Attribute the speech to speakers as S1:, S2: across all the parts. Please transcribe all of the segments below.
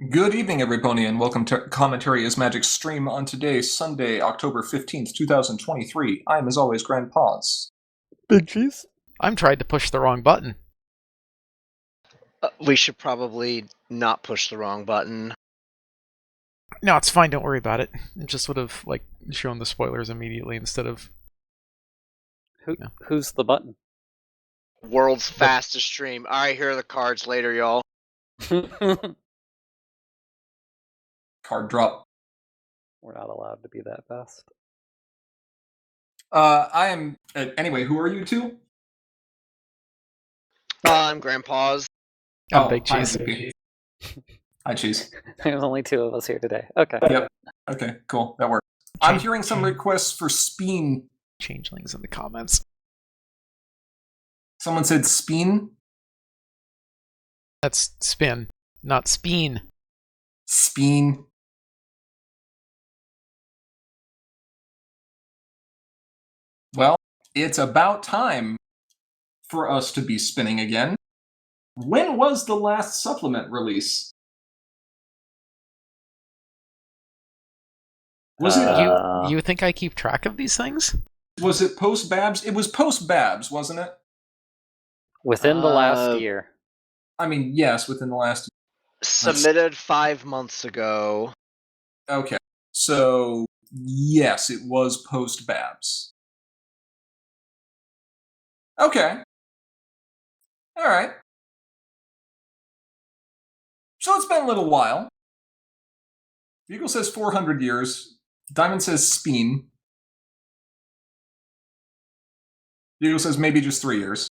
S1: Good evening, everybody, and welcome to Commentary is Magic stream on today, Sunday, October 15th, 2023. I am, as always, Grandpaws.
S2: Big cheese?
S3: I'm trying to push the wrong button.
S4: We should probably not push the wrong button.
S3: No, it's fine, don't worry about it. It just would have, shown the spoilers immediately instead of...
S2: Who's the button?
S4: World's fastest stream. Alright, here are the cards later, y'all.
S1: Card drop.
S2: We're not allowed to be that fast.
S1: I am... anyway, who are you two?
S4: I'm Grandpa's.
S3: I'm Big Cheese.
S1: Hi, Cheese.
S2: There's only two of us here today. Okay.
S1: Yep. Okay, cool. That works. I'm hearing some requests for Speen.
S3: Changelings in the comments.
S1: Someone said Speen?
S3: That's spin, not speen.
S1: Speen. Well, it's about time for us to be spinning again. When was the last supplement release? Was it
S3: You think I keep track of these things?
S1: Was it post Babs? It was post Babs, wasn't it?
S2: Within the last year.
S1: I mean, yes, within the last.
S4: Submitted 5 months ago.
S1: Okay, so yes, it was post Babs. Okay. All right. So it's been a little while. Beagle says 400 years. Diamond says Speen. Beagle says maybe just 3 years.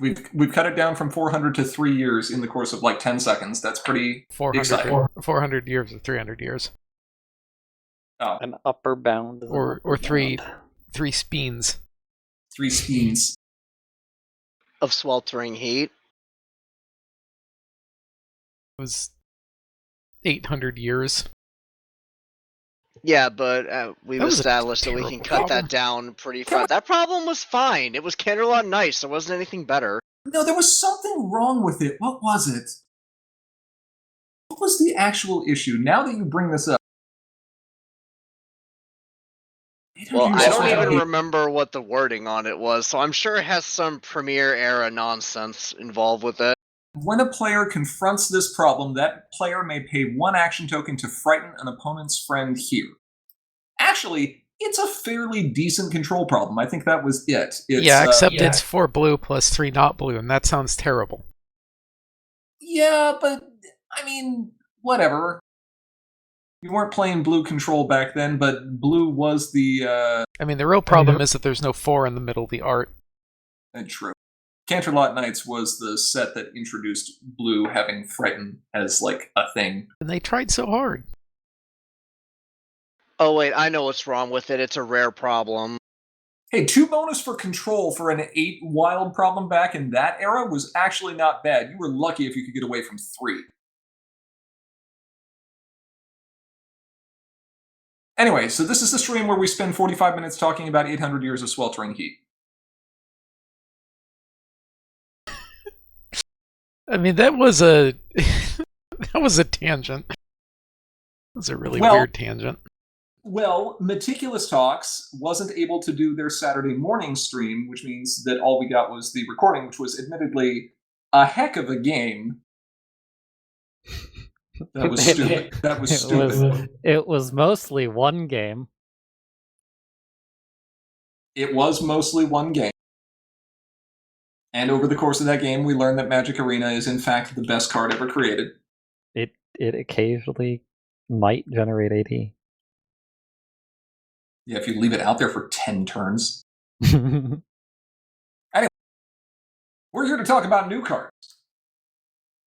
S1: We've cut it down from 400 to 3 years in the course of like 10 seconds. That's pretty
S3: 400 years or 300 years.
S1: Oh.
S2: An upper bound.
S3: Or three speens.
S1: 3 speens.
S4: Of sweltering heat.
S3: It was 800 years.
S4: Yeah, but we've established that we can cut that down pretty fast. That problem was fine. It was Canterlot nice. There wasn't anything better.
S1: No, there was something wrong with it. What was it? What was the actual issue? Now that you bring this up.
S4: Well, I don't even remember what the wording on it was, so I'm sure it has some Premiere era nonsense involved with it.
S1: When a player confronts this problem, that player may pay 1 action token to frighten an opponent's friend here. Actually, it's a fairly decent control problem. I think that was it.
S3: It's 4 blue plus 3 not blue, and that sounds terrible.
S1: Yeah, but, I mean, whatever. You weren't playing blue control back then, but blue was the...
S3: I mean, the real problem is that there's no 4 in the middle of the art.
S1: True. Canterlot Knights was the set that introduced blue having Frighten as, like, a thing.
S3: And they tried so hard.
S4: Oh wait, I know what's wrong with it. It's a rare problem.
S1: Hey, 2 bonus for control for an 8 wild problem back in that era was actually not bad. You were lucky if you could get away from 3. Anyway, so this is the stream where we spend 45 minutes talking about 800 years of sweltering heat.
S3: I mean, that was a tangent. That was a really weird tangent.
S1: Well, Meticulous Talks wasn't able to do their Saturday morning stream, which means that all we got was the recording, which was admittedly a heck of a game. That was stupid. That was stupid.
S2: It was mostly one game.
S1: It was mostly one game. And over the course of that game, we learned that Magic Arena is in fact the best card ever created.
S2: It occasionally might generate AD.
S1: Yeah, if you leave it out there for 10 turns. Anyway, we're here to talk about new cards.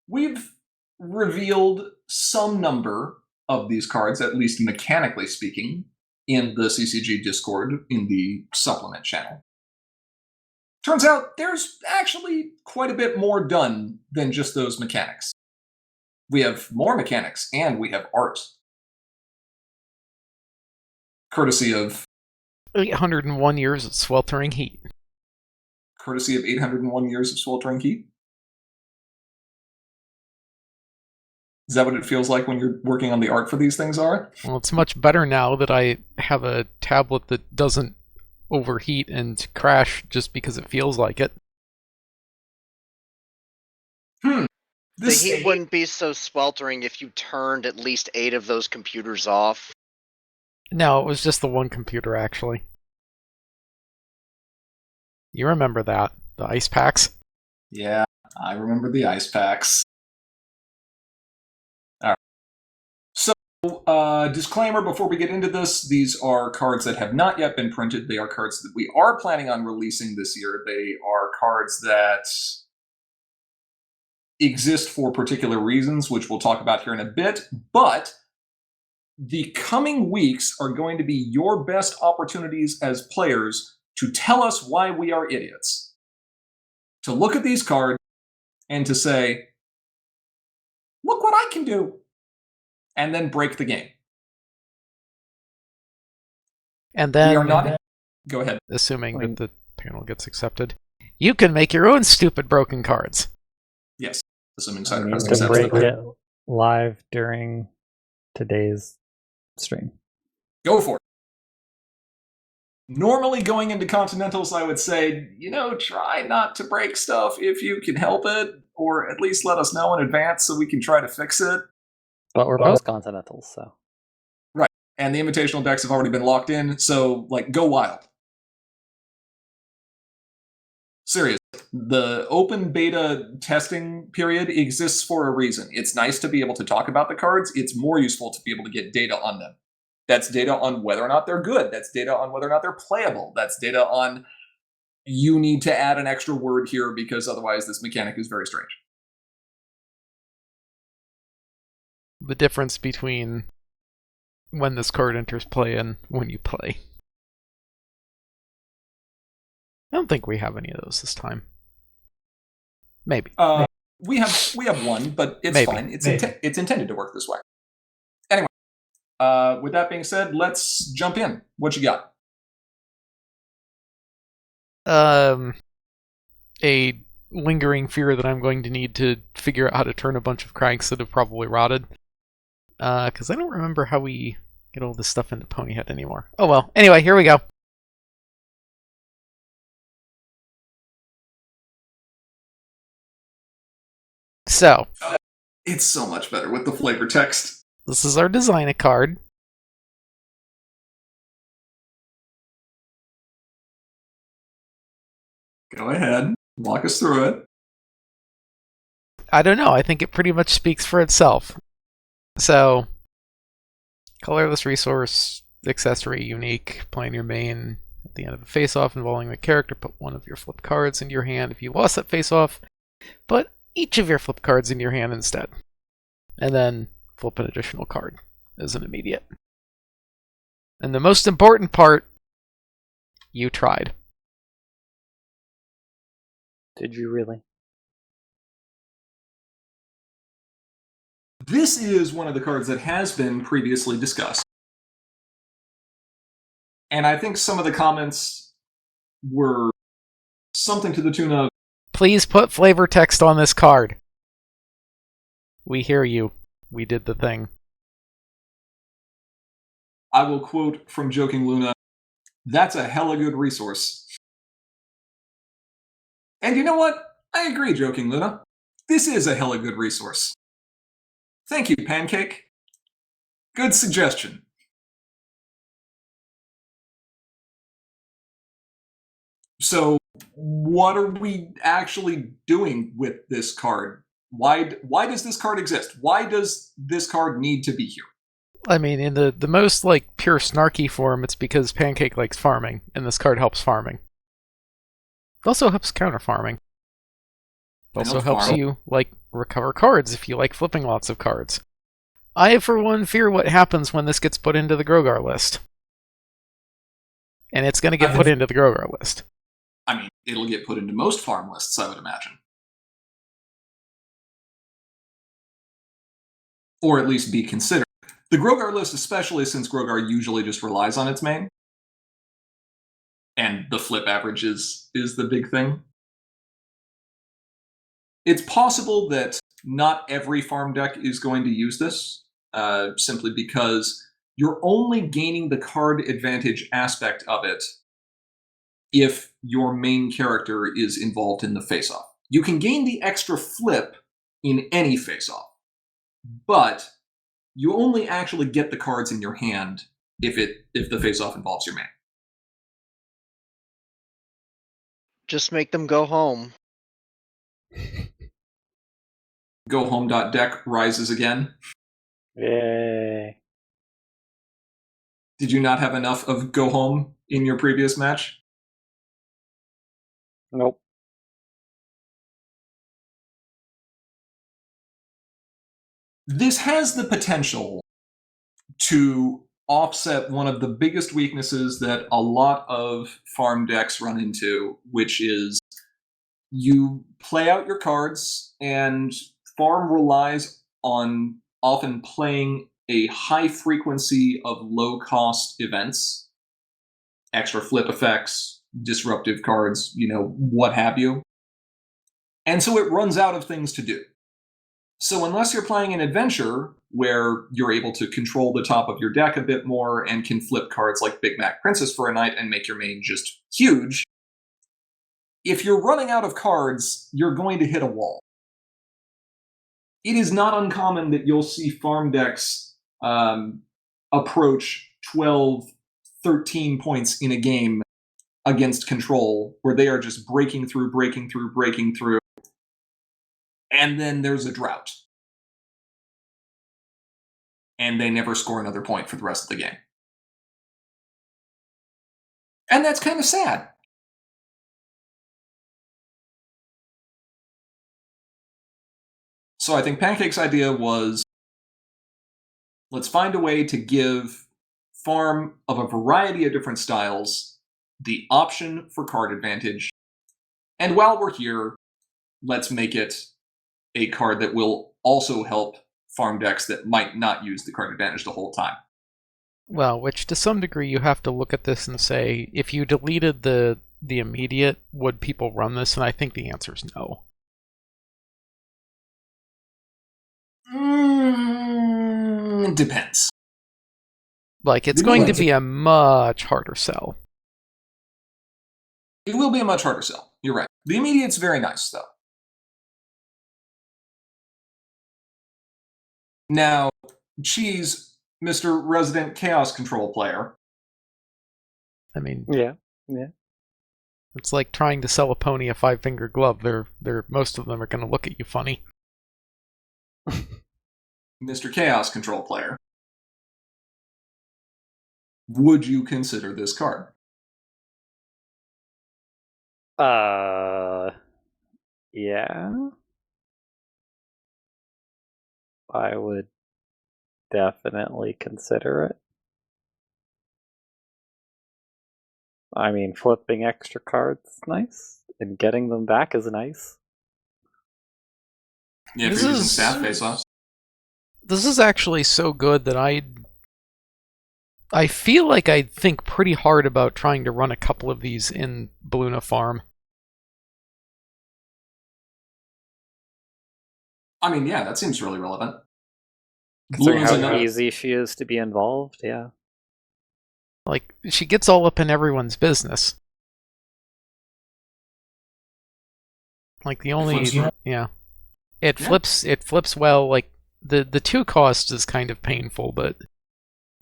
S1: We've revealed some number of these cards, at least mechanically speaking, in the CCG Discord in the supplement channel. Turns out there's actually quite a bit more done than just those mechanics. We have more mechanics, and we have art. Courtesy of
S3: 801 years of sweltering heat.
S1: Courtesy of 801 years of sweltering heat. Is that what it feels like when you're working on the art for these things, are?
S3: Well, it's much better now that I have a tablet that doesn't overheat and crash just because it feels like it.
S4: The heat wouldn't be so sweltering if you turned at least 8 of those computers off.
S3: No, it was just the one computer, actually. You remember that. The ice packs?
S1: Yeah, I remember the ice packs. Alright. So, disclaimer before we get into this, these are cards that have not yet been printed. They are cards that we are planning on releasing this year. They are cards that exist for particular reasons, which we'll talk about here in a bit, but the coming weeks are going to be your best opportunities as players to tell us why we are idiots. To look at these cards and to say, look what I can do, and then break the game.
S3: And then,
S1: we are not. Go ahead.
S3: Assuming that the panel gets accepted, you can make your own stupid broken cards.
S1: Yes, assuming
S2: I mean,
S1: Cyberpunk
S2: to break
S1: accepts
S2: it live during today's stream.
S1: Go for it. Normally, going into Continentals, I would say, try not to break stuff if you can help it, or at least let us know in advance so we can try to fix it.
S2: But we're post-Continentals, so.
S1: Right. And the invitational decks have already been locked in, so, go wild. Seriously. The open beta testing period exists for a reason. It's nice to be able to talk about the cards. It's more useful to be able to get data on them. That's data on whether or not they're good. That's data on whether or not they're playable. That's data on you need to add an extra word here because otherwise this mechanic is very strange.
S3: The difference between when this card enters play and when you play. I don't think we have any of those this time. Maybe.
S1: We have one, but it's fine. It's intended to work this way. Anyway, with that being said, let's jump in. What you got?
S3: A lingering fear that I'm going to need to figure out how to turn a bunch of cranks that have probably rotted. Because I don't remember how we get all this stuff into Ponyhead anymore. Oh well. Anyway, here we go. So,
S1: it's so much better with the flavor text.
S3: This is our design a card.
S1: Go ahead. Walk us through it.
S3: I don't know. I think it pretty much speaks for itself. So, colorless resource, accessory, unique, playing your main. At the end of a face-off involving the character, put one of your flip cards into your hand. If you lost that face-off, put each of your flip cards into your hand instead. And then flip an additional card as an immediate. And the most important part, you tried.
S2: Did you really?
S1: This is one of the cards that has been previously discussed. And I think some of the comments were something to the tune of,
S3: please put flavor text on this card. We hear you. We did the thing.
S1: I will quote from Joking Luna, that's a hella good resource. And you know what? I agree, Joking Luna. This is a hella good resource. Thank you, Pancake. Good suggestion. So, what are we actually doing with this card? Why does this card exist? Why does this card need to be here?
S3: I mean, in the most pure snarky form, it's because Pancake likes farming, and this card helps farming. It also helps counter farming. It also helps you recover cards if you like flipping lots of cards. I, for one, fear what happens when this gets put into the Grogar list. And it's going to get put into the Grogar list.
S1: I mean, it'll get put into most farm lists, I would imagine. Or at least be considered. The Grogar list, especially since Grogar usually just relies on its main. And the flip average is the big thing. It's possible that not every farm deck is going to use this, simply because you're only gaining the card advantage aspect of it if your main character is involved in the face-off. You can gain the extra flip in any face-off, but you only actually get the cards in your hand if the face-off involves your man.
S4: Just make them go home.
S1: Go home.deck rises again.
S2: Yay.
S1: Did you not have enough of go home in your previous match?
S2: Nope.
S1: This has the potential to offset one of the biggest weaknesses that a lot of farm decks run into, which is you play out your cards, and farm relies on often playing a high frequency of low cost events, extra flip effects, disruptive cards, what have you. And so it runs out of things to do. So unless you're playing an adventure where you're able to control the top of your deck a bit more and can flip cards like Big Mac Princess for a night and make your main just huge, if you're running out of cards, you're going to hit a wall. It is not uncommon that you'll see farm decks approach 12, 13 points in a game against control, where they are just breaking through, and then there's a drought. And they never score another point for the rest of the game. And that's kind of sad. So I think Pancake's idea was, let's find a way to give farm of a variety of different styles the option for card advantage. And while we're here, let's make it a card that will also help farm decks that might not use the card advantage the whole time.
S3: Well, which to some degree you have to look at this and say, if you deleted the immediate, would people run this? And I think the answer is no.
S1: It depends.
S3: Like, it's going to be a much harder sell.
S1: It will be a much harder sell. You're right. The immediate's very nice, though. Now, Cheese, Mr. Resident Chaos Control player.
S3: I mean,
S2: Yeah.
S3: it's like trying to sell a pony a 5-finger glove. They're most of them are going to look at you funny.
S1: Mr. Chaos Control player. Would you consider this card?
S2: Yeah. I would definitely consider it. I mean, flipping extra cards is nice, and getting them back is nice.
S1: Yeah, if you're using staff face-offs.
S3: This is actually so good that I feel like I'd think pretty hard about trying to run a couple of these in Balloona Farm.
S1: I mean, yeah, that seems really relevant.
S2: Considering
S1: Balloon's
S2: how
S1: enough.
S2: easy she is to be involved, yeah.
S3: Like, she gets all up in everyone's business. Like, the only... Yeah. It flips well, like, the 2 cost is kind of painful, but...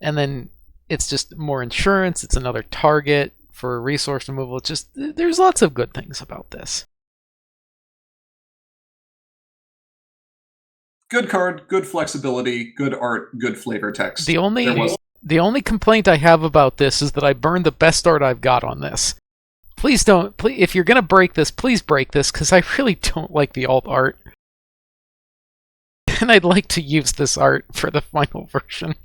S3: And then it's just more insurance, it's another target for resource removal. It's just... There's lots of good things about this.
S1: Good card, good flexibility, good art, good flavor text.
S3: The only complaint I have about this is that I burned the best art I've got on this. Please don't... if you're gonna break this, please break this, because I really don't like the alt art. And I'd like to use this art for the final version.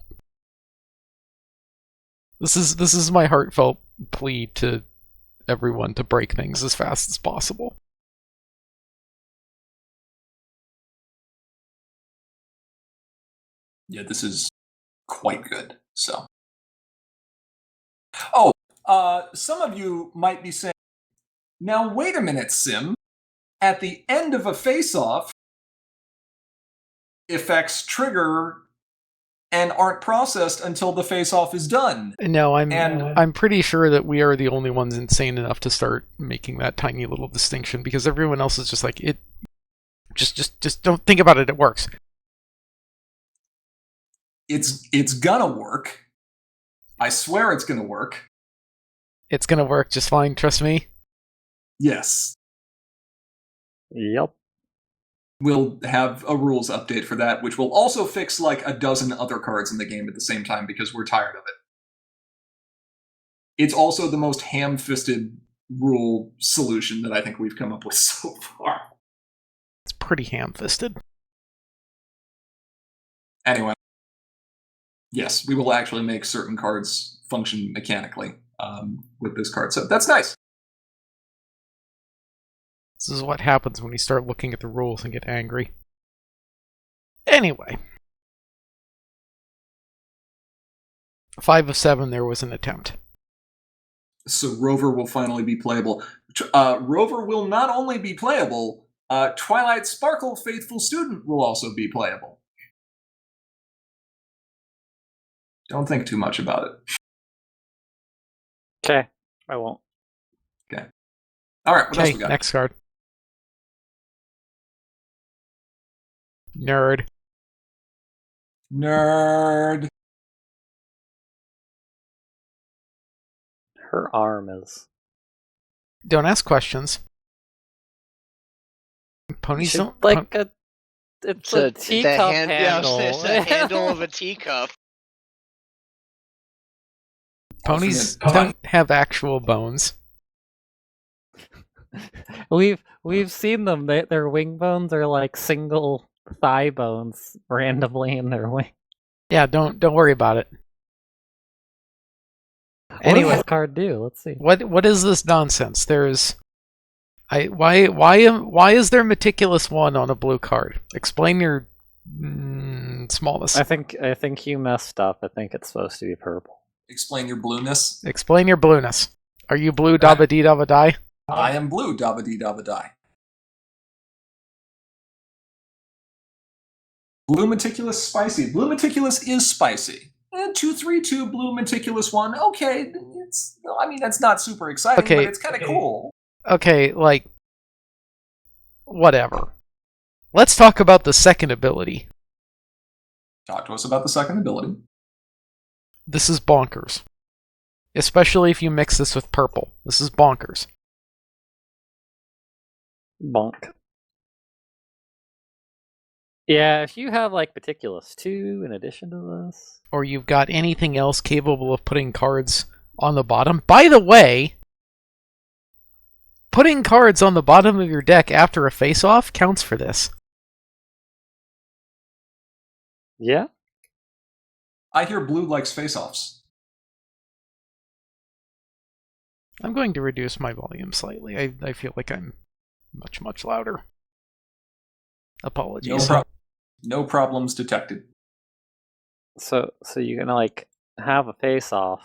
S3: This is my heartfelt plea to everyone to break things as fast as possible.
S1: Yeah, this is quite good. So, oh, some of you might be saying, now wait a minute, Sim. At the end of a face-off, effects trigger and aren't processed until the face-off is done.
S3: No,
S1: And-
S3: I'm pretty sure that we are the only ones insane enough to start making that tiny little distinction, because everyone else is just like, it. Just don't think about it. It works.
S1: It's gonna work. I swear it's gonna work.
S3: It's gonna work just fine. Trust me.
S1: Yes.
S2: Yep.
S1: We'll have a rules update for that, which will also fix like a dozen other cards in the game at the same time because we're tired of it. It's also the most ham-fisted rule solution that I think we've come up with so far.
S3: It's pretty ham-fisted.
S1: Anyway. Yes, we will actually make certain cards function mechanically with this card. So that's nice.
S3: This is what happens when you start looking at the rules and get angry. Anyway. 5 of 7, there was an attempt.
S1: So Rover will finally be playable. Rover will not only be playable, Twilight Sparkle Faithful Student will also be playable. Don't think too much about it.
S2: Okay, I won't.
S1: All right, what else
S3: Okay,
S1: we got?
S3: next card. Nerd.
S1: Nerd.
S2: Her arm is.
S3: Don't ask questions. Ponies
S2: She's
S3: don't...
S2: like a. It's a
S4: the
S2: teacup
S4: Yeah,
S2: handle.
S4: it's the handle of a teacup.
S3: Ponies
S1: Come on.
S3: don't have actual bones.
S2: We've seen them. Their wing bones are like single thigh bones randomly in their wing.
S3: Yeah, don't worry about it.
S2: What
S3: Anyway.
S2: does this card do? Let's see.
S3: What is this nonsense? Why is there meticulous 1 on a blue card? Explain your smallness.
S2: I think you messed up. I think it's supposed to be purple.
S1: Explain your blueness.
S3: Explain your blueness. Are you blue dabba dee dabba die?
S1: I am blue, dabba dee dabba die. Blue Meticulous spicy. Blue Meticulous is spicy. 2/3/2 blue Meticulous 1. Okay, that's not super exciting,
S3: Okay,
S1: but it's kind of cool.
S3: Okay, like whatever. Let's talk about the second ability.
S1: Talk to us about the second ability.
S3: This is bonkers. Especially if you mix this with purple. This is bonkers.
S2: Bonk. Yeah, if you have like Meticulous 2 in addition to this.
S3: Or you've got anything else capable of putting cards on the bottom. By the way, putting cards on the bottom of your deck after a face-off counts for this.
S2: Yeah?
S1: I hear blue likes face-offs.
S3: I'm going to reduce my volume slightly. I feel like I'm much louder. Apologies.
S1: No problems detected.
S2: So you're gonna like have a face off,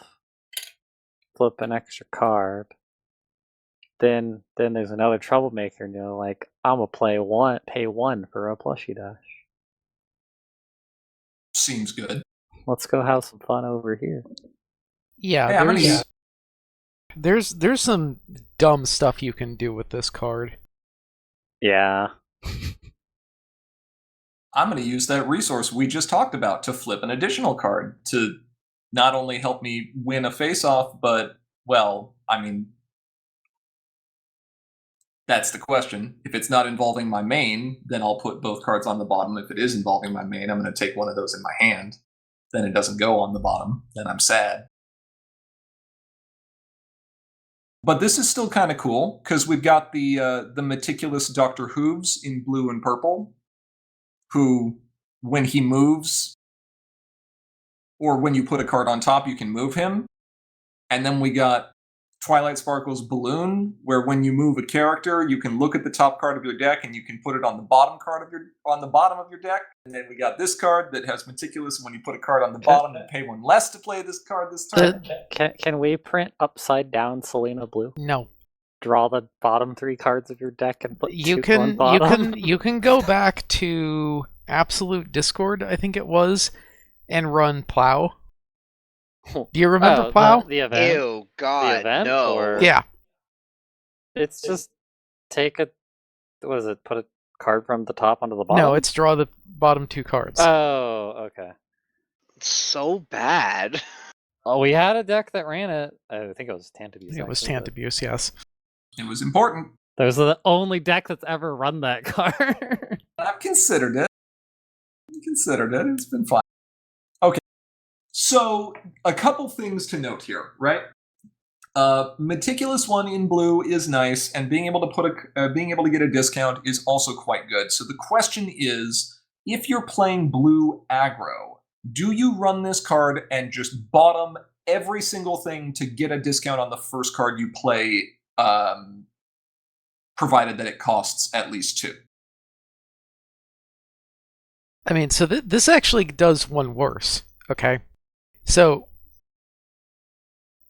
S2: flip an extra card, then there's another troublemaker and you're like, I'm gonna pay 1 for a plushie dash.
S1: Seems good.
S2: Let's go have some fun over here.
S3: Yeah,
S1: Hey, I'm gonna use-
S3: there's some dumb stuff you can do with this card.
S2: Yeah.
S1: I'm going to use that resource we just talked about to flip an additional card to not only help me win a face-off, but, well, I mean, that's the question. If it's not involving my main, then I'll put both cards on the bottom. If it is involving my main, I'm going to take one of those in my hand. Then it doesn't go on the bottom. Then I'm sad. But this is still kind of cool, because we've got the meticulous Dr. Hooves in blue and purple, who, when he moves, or when you put a card on top, you can move him. And then we got Twilight Sparkle's Balloon, where when you move a character, you can look at the top card of your deck and you can put it on the bottom of your deck. And then we got this card that has Meticulous. When you put a card on the bottom, you pay 1 less to play this card this turn.
S2: Can we print upside down Selena Blue?
S3: No.
S2: Draw the bottom 3 cards of your deck and put
S3: You
S2: 2
S3: can
S2: on bottom?
S3: you can go back to Absolute Discord, I think it was, and run Plow. Do you remember
S2: Oh,
S3: Plow?
S2: the event?
S4: Ew, God,
S2: event,
S4: no.
S2: or-
S3: Yeah.
S2: It's just take a, what is it, put a card from the top onto the bottom?
S3: No, it's draw the bottom 2 cards.
S2: Oh, okay.
S4: So bad.
S2: Oh, we had a deck that ran it. I think it was Tantabuse.
S3: It was
S2: actually, but
S3: Tantabuse, yes.
S1: It was important.
S2: Those are the only deck that's ever run that card.
S1: I've considered it. It's been fun. Okay. So, a couple things to note here, right? Meticulous One in blue is nice, and being able to get a discount is also quite good. So the question is, if you're playing blue aggro, do you run this card and just bottom every single thing to get a discount on the first card you play, provided that it costs at least 2?
S3: I mean, so this actually does one worse, okay? So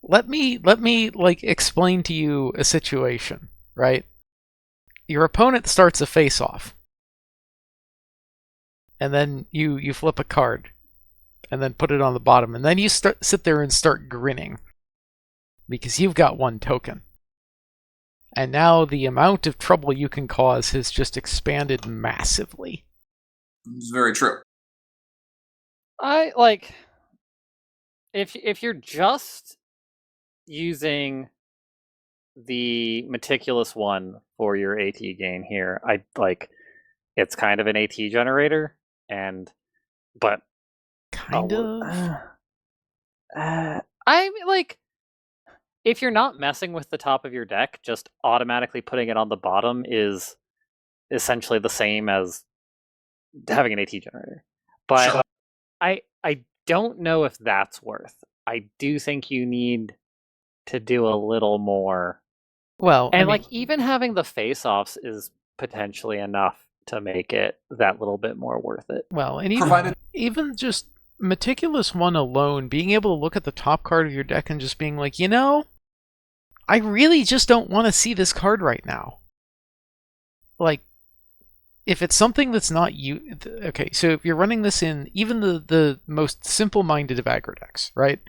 S3: let me like explain to you a situation, right? Your opponent starts a face-off, and then you flip a card, and then put it on the bottom, and then you sit there and start grinning because you've got 1 token, and now the amount of trouble you can cause has just expanded massively.
S1: It's very true.
S2: I like if you're just using the Meticulous One for your AT gain here, I like it's kind of an AT generator, but
S3: Kind of.
S2: I mean, like, if you're not messing with the top of your deck, just automatically putting it on the bottom is essentially the same as having an AT generator. But
S1: Sure.
S2: I don't know if that's worth. I do think you need to do a little more.
S3: Well,
S2: And
S3: I mean,
S2: like even having the face-offs is potentially enough to make it that little bit more worth it.
S3: well, and
S1: Provided
S3: even just Meticulous One alone, being able to look at the top card of your deck and just being like, you know, I really just don't want to see this card right now. Like, if it's something that's not you, okay, so if you're running this in even the most simple-minded of aggro decks, right?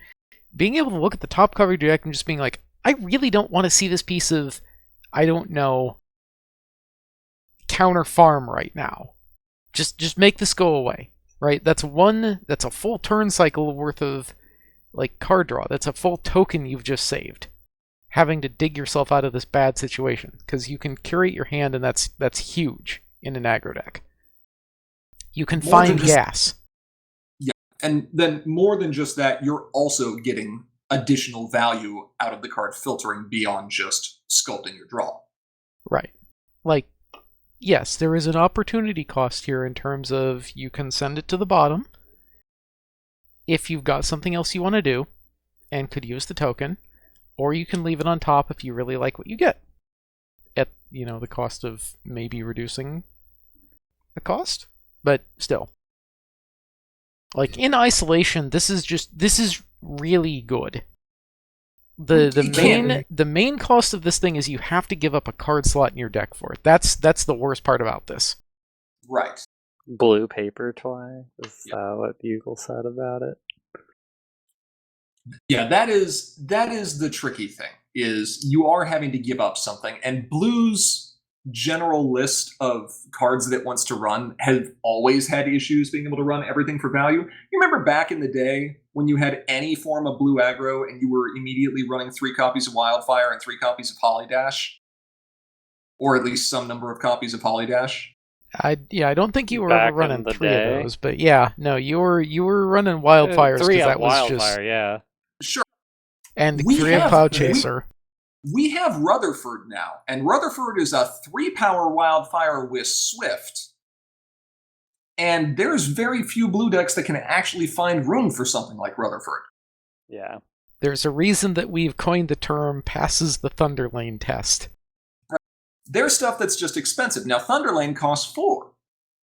S3: Being able to look at the top cover of your deck and just being like, I really don't want to see this piece of, I don't know, counter farm right now. Just make this go away, right? That's a full turn cycle worth of like card draw. That's a full token you've just saved, having to dig yourself out of this bad situation because you can curate your hand, and that's huge in an aggro deck. You can
S1: More
S3: find
S1: than just-
S3: gas.
S1: And then more than just that, you're also getting additional value out of the card filtering beyond just sculpting your draw.
S3: Right. Like, yes, there is an opportunity cost here in terms of you can send it to the bottom if you've got something else you want to do and could use the token, or you can leave it on top if you really like what you get at, the cost of maybe reducing the cost, but still. Like, in isolation, this is really good. The main cost of this thing is you have to give up a card slot in your deck for it. That's the worst part about this.
S1: Right.
S2: Blue paper toy? Is
S1: Yep.
S2: that what Bugle said about it?
S1: Yeah, that is the tricky thing, is you are having to give up something, and Blue's general list of cards that it wants to run have always had issues being able to run everything for value. You remember back in the day when you had any form of blue aggro and you were immediately running 3 copies of Wildfire and 3 copies of Holydash? Or at least some number of copies of Holydash?
S3: I don't think you were
S2: Back
S3: ever running
S2: in the
S3: 3
S2: day.
S3: of those, but yeah, no, you were running Wildfires
S2: 3
S3: because
S2: of
S3: that was
S2: Wildfire,
S3: just
S2: yeah.
S1: Sure.
S3: and
S1: We
S3: 3 of
S1: have-
S3: Cloud Chaser.
S1: We have Rutherford now, and Rutherford is a 3-power Wildfire with Swift. And there's very few blue decks that can actually find room for something like Rutherford.
S2: Yeah.
S3: There's a reason that we've coined the term passes the Thunder Lane test.
S1: There's stuff that's just expensive. Now, Thunderlane costs 4,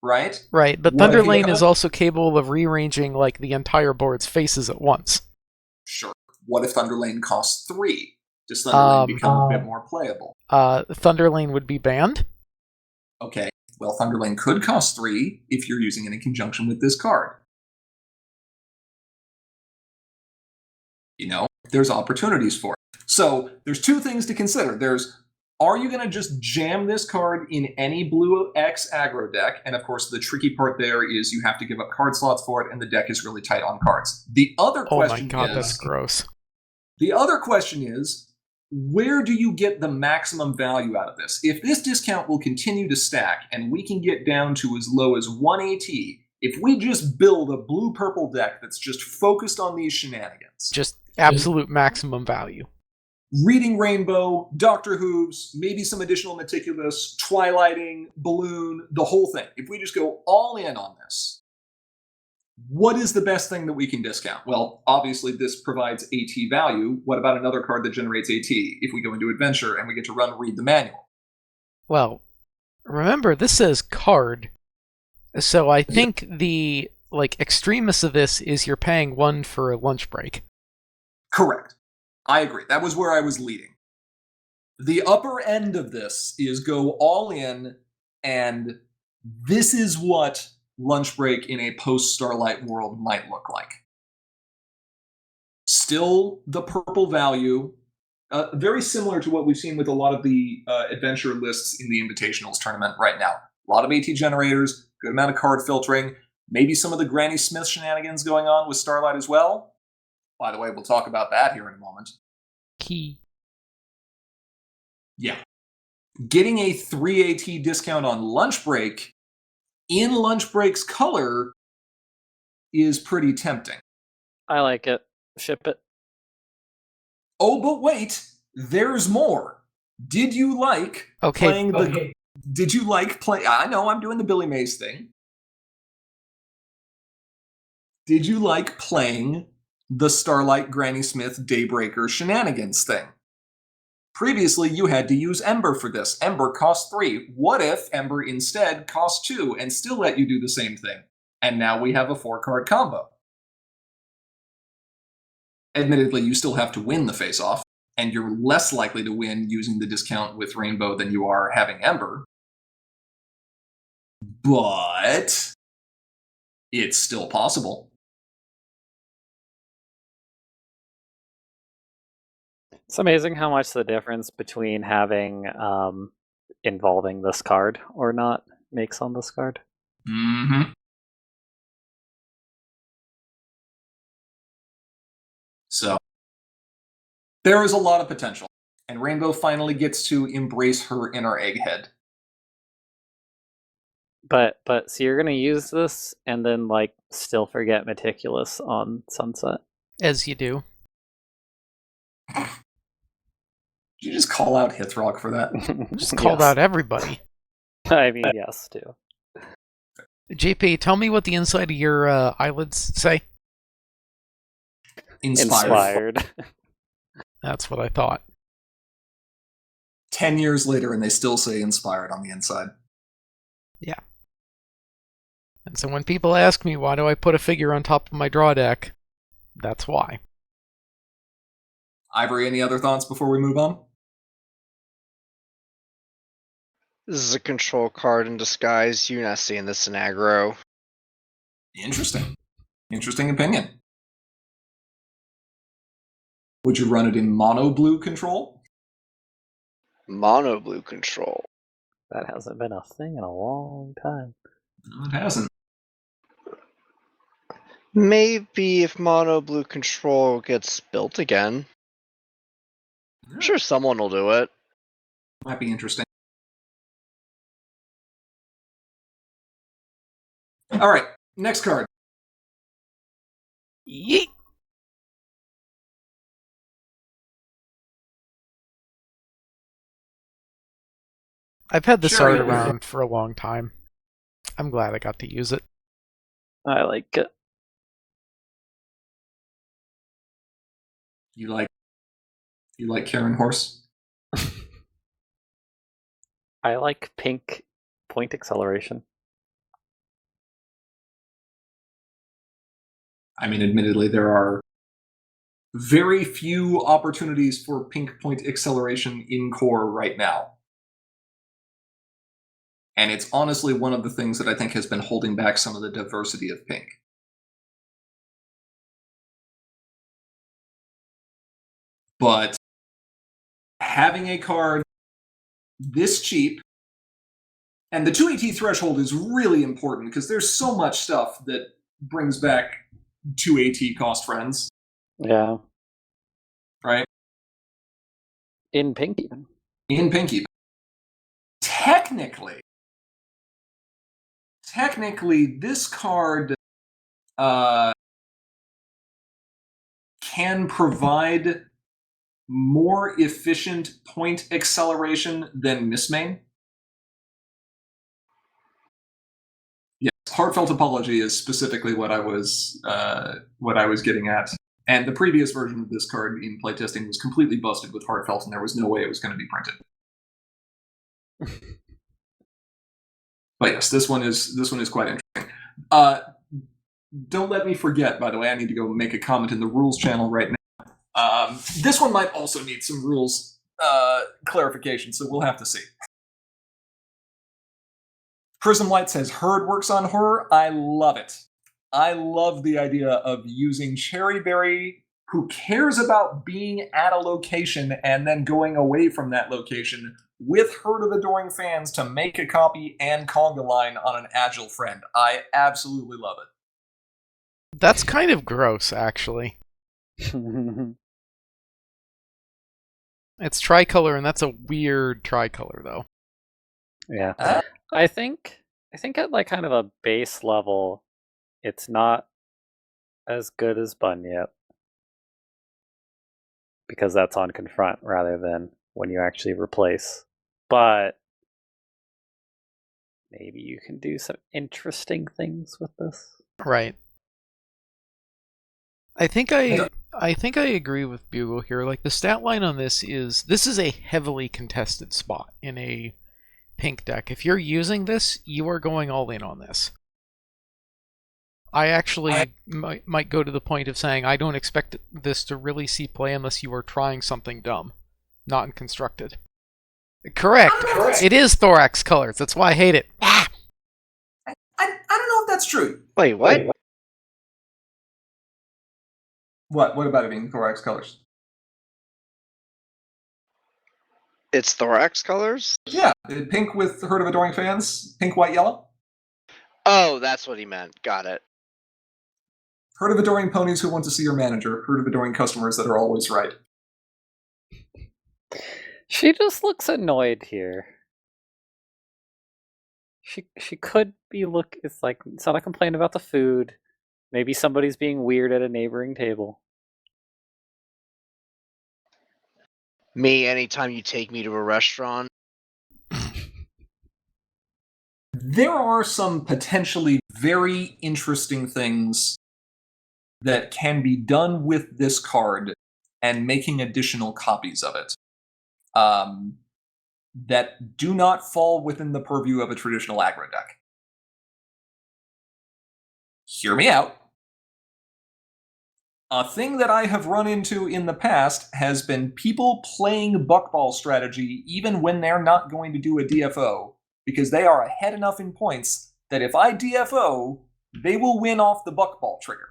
S1: right?
S3: Right, but
S1: What
S3: Thunder
S1: if you
S3: Lane
S1: got-
S3: is also capable of rearranging like the entire board's faces at once.
S1: Sure. What if Thunderlane costs 3? Does Thunderlane become a bit more playable?
S3: Thunder Lane would be banned.
S1: Okay. Well, Thunderlane could cost 3 if you're using it in conjunction with this card. You know, there's opportunities for it. So there's 2 things to consider. Are you going to just jam this card in any blue X aggro deck? And of course, the tricky part there is you have to give up card slots for it, and the deck is really tight on cards. The other question
S3: Oh my god, that's gross.
S1: The other question is, where do you get the maximum value out of this? If this discount will continue to stack, and we can get down to as low as 1 AT, if we just build a blue-purple deck that's just focused on these shenanigans.
S3: Just absolute maximum value.
S1: Reading Rainbow, Doctor Hooves, maybe some additional Meticulous, Twilighting, Balloon, the whole thing. If we just go all in on this, what is the best thing that we can discount? Well, obviously this provides AT value. What about another card that generates AT if we go into Adventure and we get to read the manual?
S3: Well, remember, this says card. So I think the extremist of this is you're paying 1 for a lunch break.
S1: Correct. I agree. That was where I was leading. The upper end of this is go all in, and this is what lunch break in a post-Starlight world might look like. Still the purple value, very similar to what we've seen with a lot of the adventure lists in the Invitationals tournament right now. A lot of AT generators, good amount of card filtering, maybe some of the Granny Smith shenanigans going on with Starlight as well. By the way, we'll talk about that here in a moment.
S3: Key.
S1: Yeah. Getting a 3 AT discount on Lunch Break in Lunch Break's color is pretty tempting.
S2: I like it. Ship it.
S1: Oh, but wait, there's more. Did you like playing the... Did you like play... I know, I'm doing the Billy Mays thing. Did you like playing the Starlight Granny Smith Daybreaker shenanigans thing? Previously, you had to use Ember for this. Ember cost 3. What if Ember instead cost 2 and still let you do the same thing? And now we have a 4-card combo. Admittedly, you still have to win the face-off, and you're less likely to win using the discount with Rainbow than you are having Ember. But it's still possible.
S2: It's amazing how much the difference between having involving this card or not makes on this card.
S1: Mm-hmm. So, there is a lot of potential, and Rainbow finally gets to embrace her inner egghead.
S2: But so you're gonna use this and then still forget Meticulous on Sunset.
S3: As you do.
S1: Did you just call out Hithrock for that?
S3: Just called out everybody.
S2: I mean, yes, too.
S3: JP, tell me what the inside of your eyelids say.
S1: Inspired.
S3: That's what I thought.
S1: 10 years later, and they still say inspired on the inside.
S3: Yeah. And so when people ask me why do I put a figure on top of my draw deck, that's why.
S1: Ivory, any other thoughts before we move on?
S4: This is a control card in disguise. You're not seeing this in aggro.
S1: Interesting. Interesting opinion. Would you run it in mono blue control?
S4: Mono blue control.
S2: That hasn't been a thing in a long time.
S1: No, it hasn't.
S4: Maybe if mono blue control gets built again. I'm sure someone will do it.
S1: Might be interesting. All right, next card.
S3: Yeet! I've had this art around for a long time. I'm glad I got to use it.
S2: I like it.
S1: You like Karen Horse?
S2: I like pink point acceleration.
S1: I mean, admittedly, there are very few opportunities for pink point acceleration in core right now. And it's honestly one of the things that I think has been holding back some of the diversity of pink. But having a card this cheap, and the 2AT threshold is really important because there's so much stuff that brings back 2AT cost friends,
S2: Yeah.
S1: right?
S2: In pink even.
S1: In pink even. Technically, this card can provide more efficient point acceleration than Mistmane. Yes, heartfelt apology is specifically what I was getting at. And the previous version of this card in playtesting was completely busted with heartfelt, and there was no way it was going to be printed. But yes, this one is quite interesting. Don't let me forget, by the way, I need to go make a comment in the rules channel right now. This one might also need some rules clarification, so we'll have to see. Prism Light says, Herd works on horror. I love it. I love the idea of using Cherryberry, who cares about being at a location and then going away from that location, with Herd of Adoring Fans to make a copy and conga line on an Agile friend. I absolutely love it.
S3: That's kind of gross, actually. It's tricolor, and that's a weird tricolor, though.
S2: Yeah. I think at like kind of a base level, it's not as good as Bunyip. Because that's on confront rather than when you actually replace. But maybe you can do some interesting things with this.
S3: Right. I think I agree with Bugle here. Like, the stat line on this is a heavily contested spot in a pink deck. If you're using this, you are going all in on this. I actually might go to the point of saying I don't expect this to really see play unless you are trying something dumb, not in constructed. Correct. It is thorax colors. That's why I hate it.
S1: I don't know if that's true.
S4: Wait, what?
S1: What about it being thorax colors?
S4: It's thorax colors?
S1: Yeah, pink with Herd of Adoring Fans, pink, white, yellow.
S4: Oh, that's what he meant. Got it.
S1: Herd of Adoring Ponies who want to see your manager. Herd of Adoring customers that are always right.
S2: She just looks annoyed here. She could be it's not a complaint about the food. Maybe somebody's being weird at a neighboring table.
S4: Me, anytime you take me to a restaurant.
S1: There are some potentially very interesting things that can be done with this card and making additional copies of it that do not fall within the purview of a traditional aggro deck. Hear me out. A thing that I have run into in the past has been people playing buckball strategy even when they're not going to do a DFO, because they are ahead enough in points that if I DFO, they will win off the buckball trigger.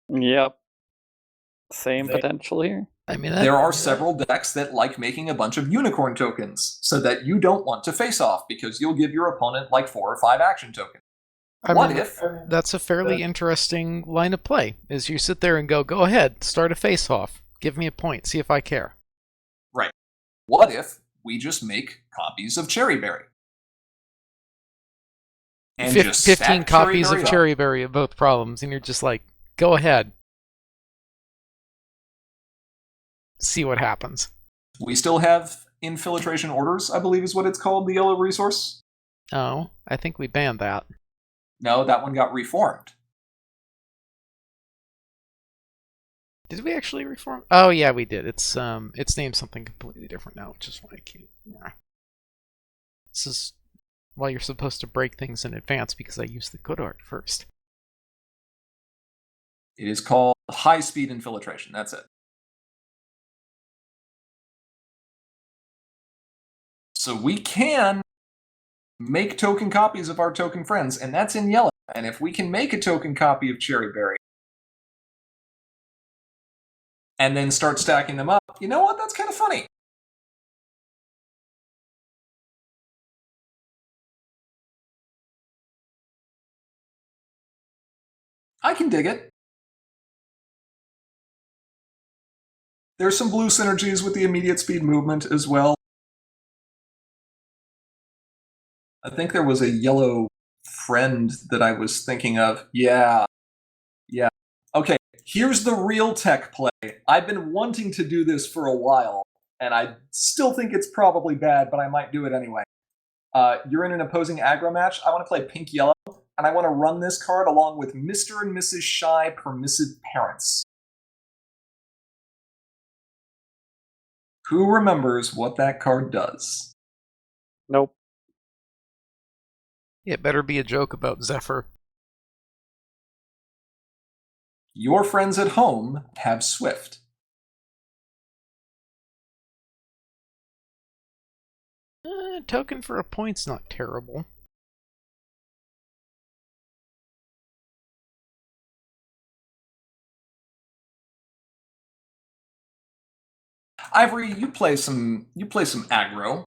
S2: Yep. Same potential here.
S3: I mean,
S1: there are several decks that like making a bunch of unicorn tokens so that you don't want to face off because you'll give your opponent like 4 or 5 action tokens.
S3: That's a fairly interesting line of play, is you sit there and go ahead, start a face-off, give me a point, see if I care.
S1: Right. What if we just make copies of Cherryberry? And
S3: 15 copies of
S1: Cherryberry
S3: Cherryberry of both problems, and you're just like, go ahead. See what happens.
S1: We still have Infiltration Orders, I believe is what it's called, the yellow resource.
S3: Oh, I think we banned that.
S1: No, that one got reformed.
S3: Did we actually reform? Oh yeah, we did. It's named something completely different now, which is why I can't. Yeah. This is why you're supposed to break things in advance, because I use the good art first.
S1: It is called High Speed Infiltration. That's it. So we can make token copies of our token friends, and that's in yellow. And if we can make a token copy of Cherry Berry and then start stacking them up, you know what? That's kind of funny. I can dig it. There's some blue synergies with the immediate speed movement as well. I think there was a yellow friend that I was thinking of. Yeah. Okay, here's the real tech play. I've been wanting to do this for a while, and I still think it's probably bad, but I might do it anyway. You're in an opposing aggro match. I want to play pink-yellow, and I want to run this card along with Mr. and Mrs. Shy Permissive Parents. Who remembers what that card does?
S2: Nope.
S3: It better be a joke about Zephyr.
S1: Your friends at home have Swift.
S3: Token for a point's not terrible.
S1: Ivory, you play some aggro.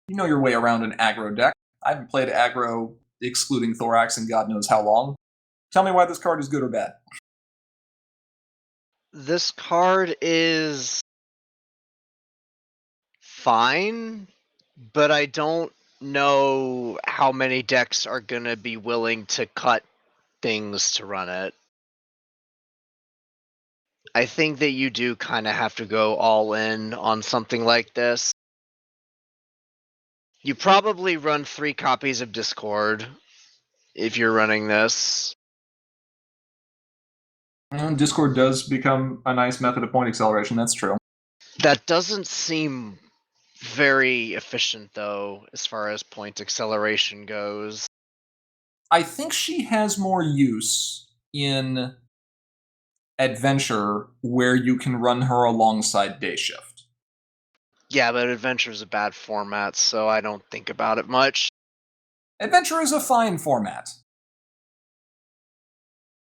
S1: You know your way around an aggro deck. I haven't played aggro excluding Thorax in God knows how long. Tell me why this card is good or bad.
S4: This card is fine, but I don't know how many decks are gonna be willing to cut things to run it. I think that you do kind of have to go all in on something like this. You probably run 3 copies of Discord if you're running this.
S1: Discord does become a nice method of point acceleration, that's true.
S4: That doesn't seem very efficient, though, as far as point acceleration goes.
S1: I think she has more use in Adventure where you can run her alongside Day Shift.
S4: Yeah, but Adventure is a bad format, so I don't think about it much.
S1: Adventure is a fine format.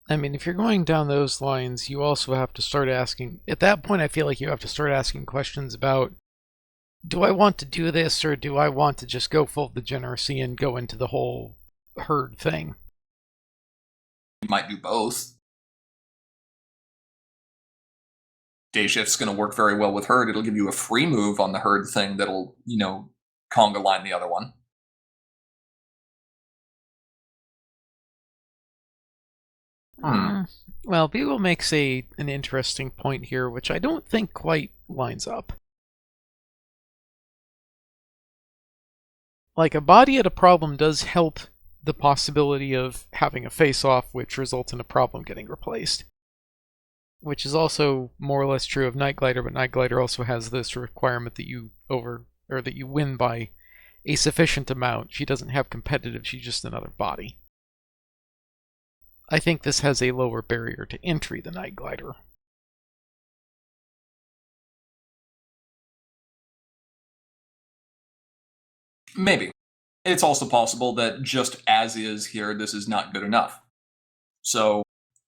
S3: I mean, if you're going down those lines, you also have to start asking... At that point, I feel like you have to start asking questions about, do I want to do this, or do I want to just go full degeneracy and go into the whole herd thing?
S1: You might do both. Day Shift's going to work very well with Herd. It'll give you a free move on the Herd thing that'll, conga line the other one.
S3: Well, Bugle makes an interesting point here, which I don't think quite lines up. Like, a body at a problem does help the possibility of having a face-off which results in a problem getting replaced. Which is also more or less true of Night Glider, but Night Glider also has this requirement that you win by a sufficient amount. She doesn't have competitive, she's just another body. I think this has a lower barrier to entry than Night Glider.
S1: Maybe. It's also possible that just as is here, this is not good enough. So,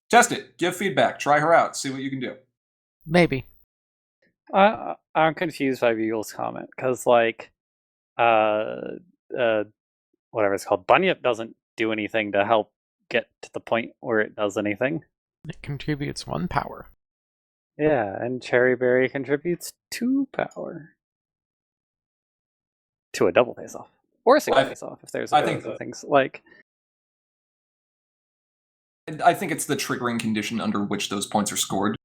S1: test it. Give feedback. Try her out. See what you can do.
S3: Maybe.
S2: I'm confused by Bugle's comment, because, whatever it's called, Bunyip doesn't do anything to help get to the point where it does anything.
S3: It contributes 1 power.
S2: Yeah, and Cherry Berry contributes 2 power. To a double face-off. Or a single face-off, if there's other things.
S1: I think it's the triggering condition under which those points are scored.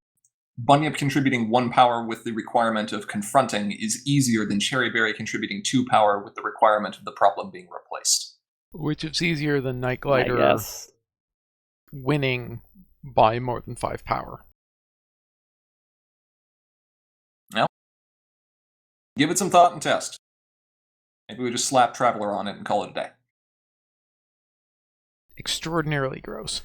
S1: Bunyip contributing 1 power with the requirement of confronting is easier than Cherry Berry contributing 2 power with the requirement of the problem being replaced.
S3: Which is easier than Night Glider winning by more than 5 power.
S1: Well, give it some thought and test. Maybe we just slap Traveler on it and call it a day.
S3: Extraordinarily gross.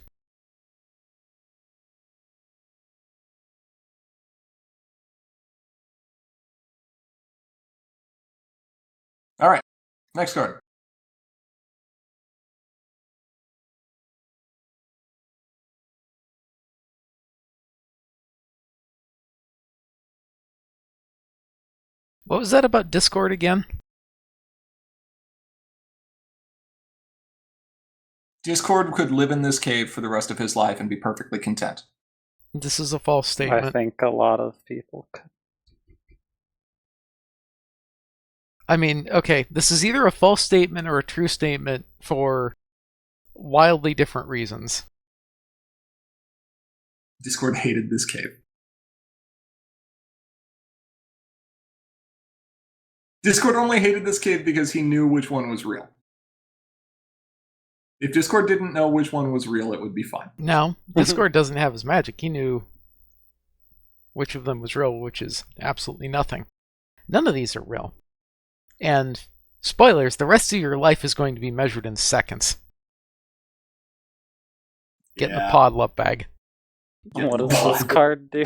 S1: All right. Next card.
S3: What was that about Discord again?
S1: Discord could live in this cave for the rest of his life and be perfectly content.
S3: This is a false
S2: I
S3: statement.
S2: think a lot of people could.
S3: I mean, okay, this is either a false statement or a true statement for wildly different reasons.
S1: Discord hated this cave. Discord only hated this cave because he knew which one was real. If Discord didn't know which one was real, it would be fine.
S3: No, Discord doesn't have his magic. He knew which of them was real, which is absolutely nothing. None of these are real. And, spoilers, the rest of your life is going to be measured in seconds. Get in the Podlup bag.
S1: Yeah,
S2: What does this card do?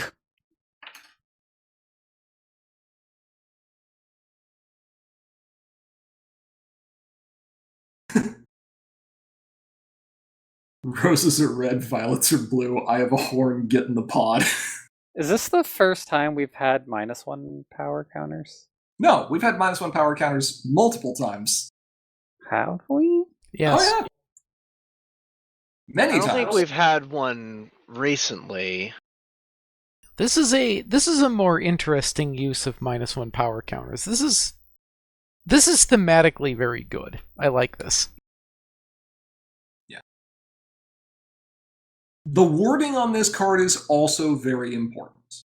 S1: Roses are red, violets are blue. I have a horn, get in the pod.
S2: Is this the first time we've had -1 power counters?
S1: No, we've had -1 power counters multiple times.
S2: Have we?
S3: Yes.
S1: Oh, yeah. Many
S4: I don't
S1: times.
S4: think we've had one recently.
S3: This is a more interesting use of -1 power counters. This is thematically very good. I like this.
S1: The wording on this card is also very important.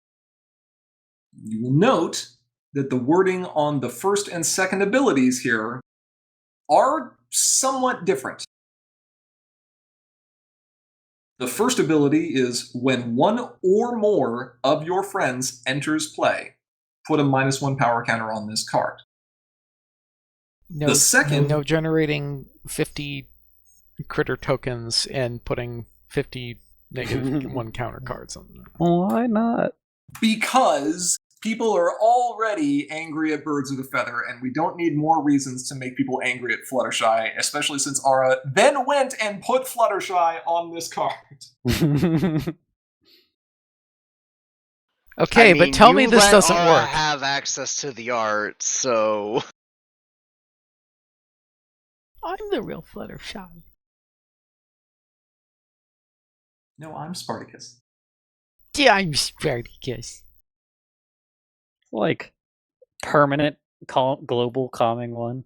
S1: You will note that the wording on the first and second abilities here are somewhat different. The first ability is when one or more of your friends enters play, put a -1 power counter on this card.
S3: No,
S1: The second-
S3: no generating 50 critter tokens and putting 50 -1 counter cards on them.
S2: Why not?
S1: Because people are already angry at Birds of a Feather, and we don't need more reasons to make people angry at Fluttershy, especially since Aura then went and put Fluttershy on this card.
S3: Okay,
S4: I mean,
S3: but tell me
S4: you
S3: this
S4: let
S3: doesn't
S4: Aura
S3: work.
S4: have access to the art, so
S3: I'm the real Fluttershy.
S1: No, I'm Spartacus.
S3: Yeah, I'm Spartacus.
S2: Like permanent global calming one.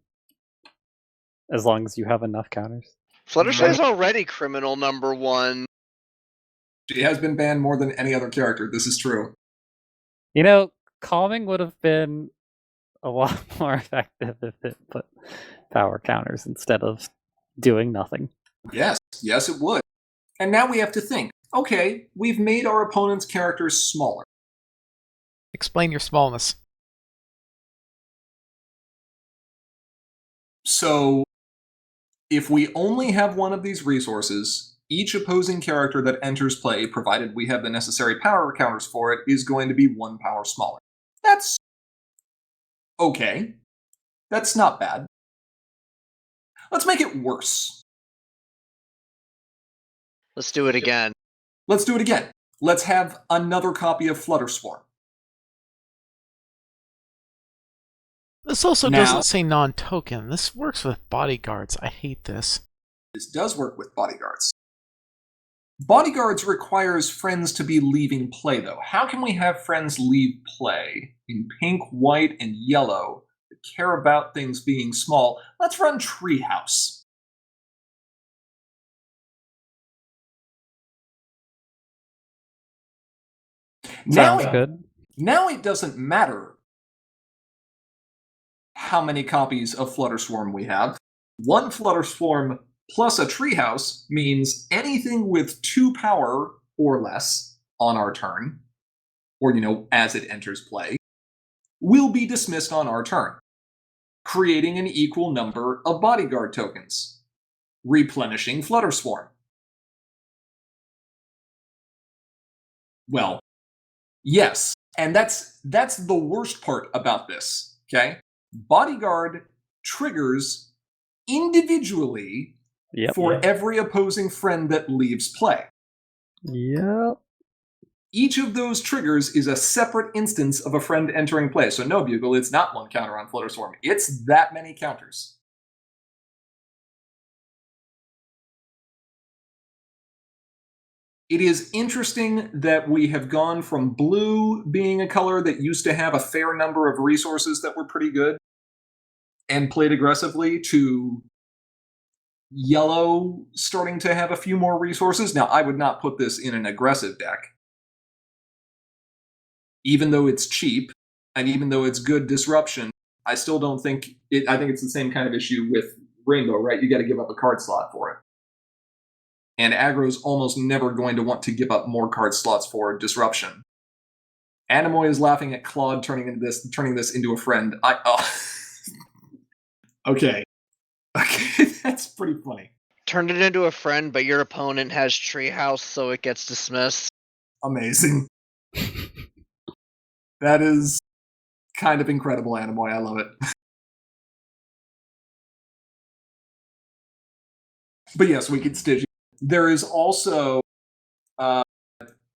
S2: As long as you have enough counters.
S4: Fluttershy's already criminal #1.
S1: She has been banned more than any other character. This is true.
S2: You know, calming would have been a lot more effective if it put power counters instead of doing nothing.
S1: Yes, yes, it would. And now we have to think. Okay, we've made our opponent's characters smaller.
S3: Explain your smallness.
S1: So, if we only have one of these resources, each opposing character that enters play, provided we have the necessary power counters for it, is going to be 1 power smaller. That's okay. That's not bad. Let's make it worse.
S4: Let's do it again.
S1: Let's do it again. Let's have another copy of Flutter Swarm.
S3: This also
S1: Now-
S3: doesn't say non-token. This works with bodyguards. I hate this.
S1: This does work with bodyguards. Bodyguards requires friends to be leaving play, though. How can we have friends leave play in pink, white, and yellow that care about things being small? Let's run Treehouse. Now,
S2: Sounds good.
S1: now it doesn't matter how many copies of Flutter Swarm we have. 1 Flutter Swarm plus a Treehouse means anything with 2 power or less on our turn, or, as it enters play, will be dismissed on our turn, creating an equal number of bodyguard tokens, replenishing Flutter Swarm. Well, yes, and that's the worst part about this, okay? Bodyguard triggers individually
S2: Yep.
S1: for every opposing friend that leaves play.
S2: Yep.
S1: Each of those triggers is a separate instance of a friend entering play. So no, Bugle, it's not one counter on Flutter Swarm. It's that many counters. It is interesting that we have gone from blue being a color that used to have a fair number of resources that were pretty good and played aggressively to yellow starting to have a few more resources. Now, I would not put this in an aggressive deck. Even though it's cheap, and even though it's good disruption, I still don't think it. I think it's the same kind of issue with Rainbow, right? You got to give up a card slot for it. And aggro's almost never going to want to give up more card slots for disruption. Anemoy is laughing at Claude turning this into a friend. Okay. Okay, that's pretty funny.
S4: Turned it into a friend, but your opponent has Treehouse, so it gets dismissed.
S1: Amazing. That is kind of incredible, Anemoy. I love it. But yes, we could stitch. There is also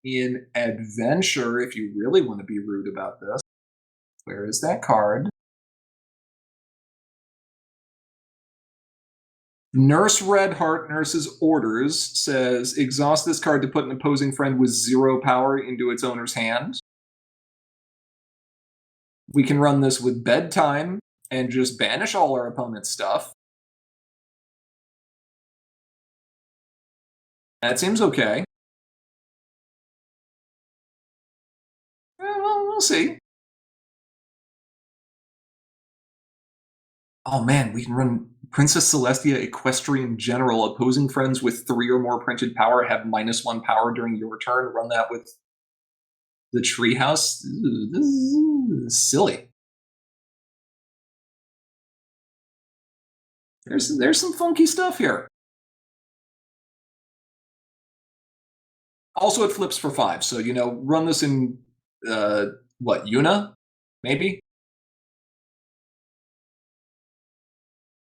S1: in Adventure, if you really want to be rude about this, where is that card? Nurse Redheart, Nurse's Orders, says exhaust this card to put an opposing friend with 0 power into its owner's hand. We can run this with Bedtime and just banish all our opponent's stuff. That seems okay. Well, we'll see. Oh man, we can run Princess Celestia, Equestrian General. Opposing friends with 3 or more printed power have -1 power during your turn. Run that with the Treehouse. This is silly. There's some funky stuff here. Also, it flips for 5, so run this in Yuna, maybe.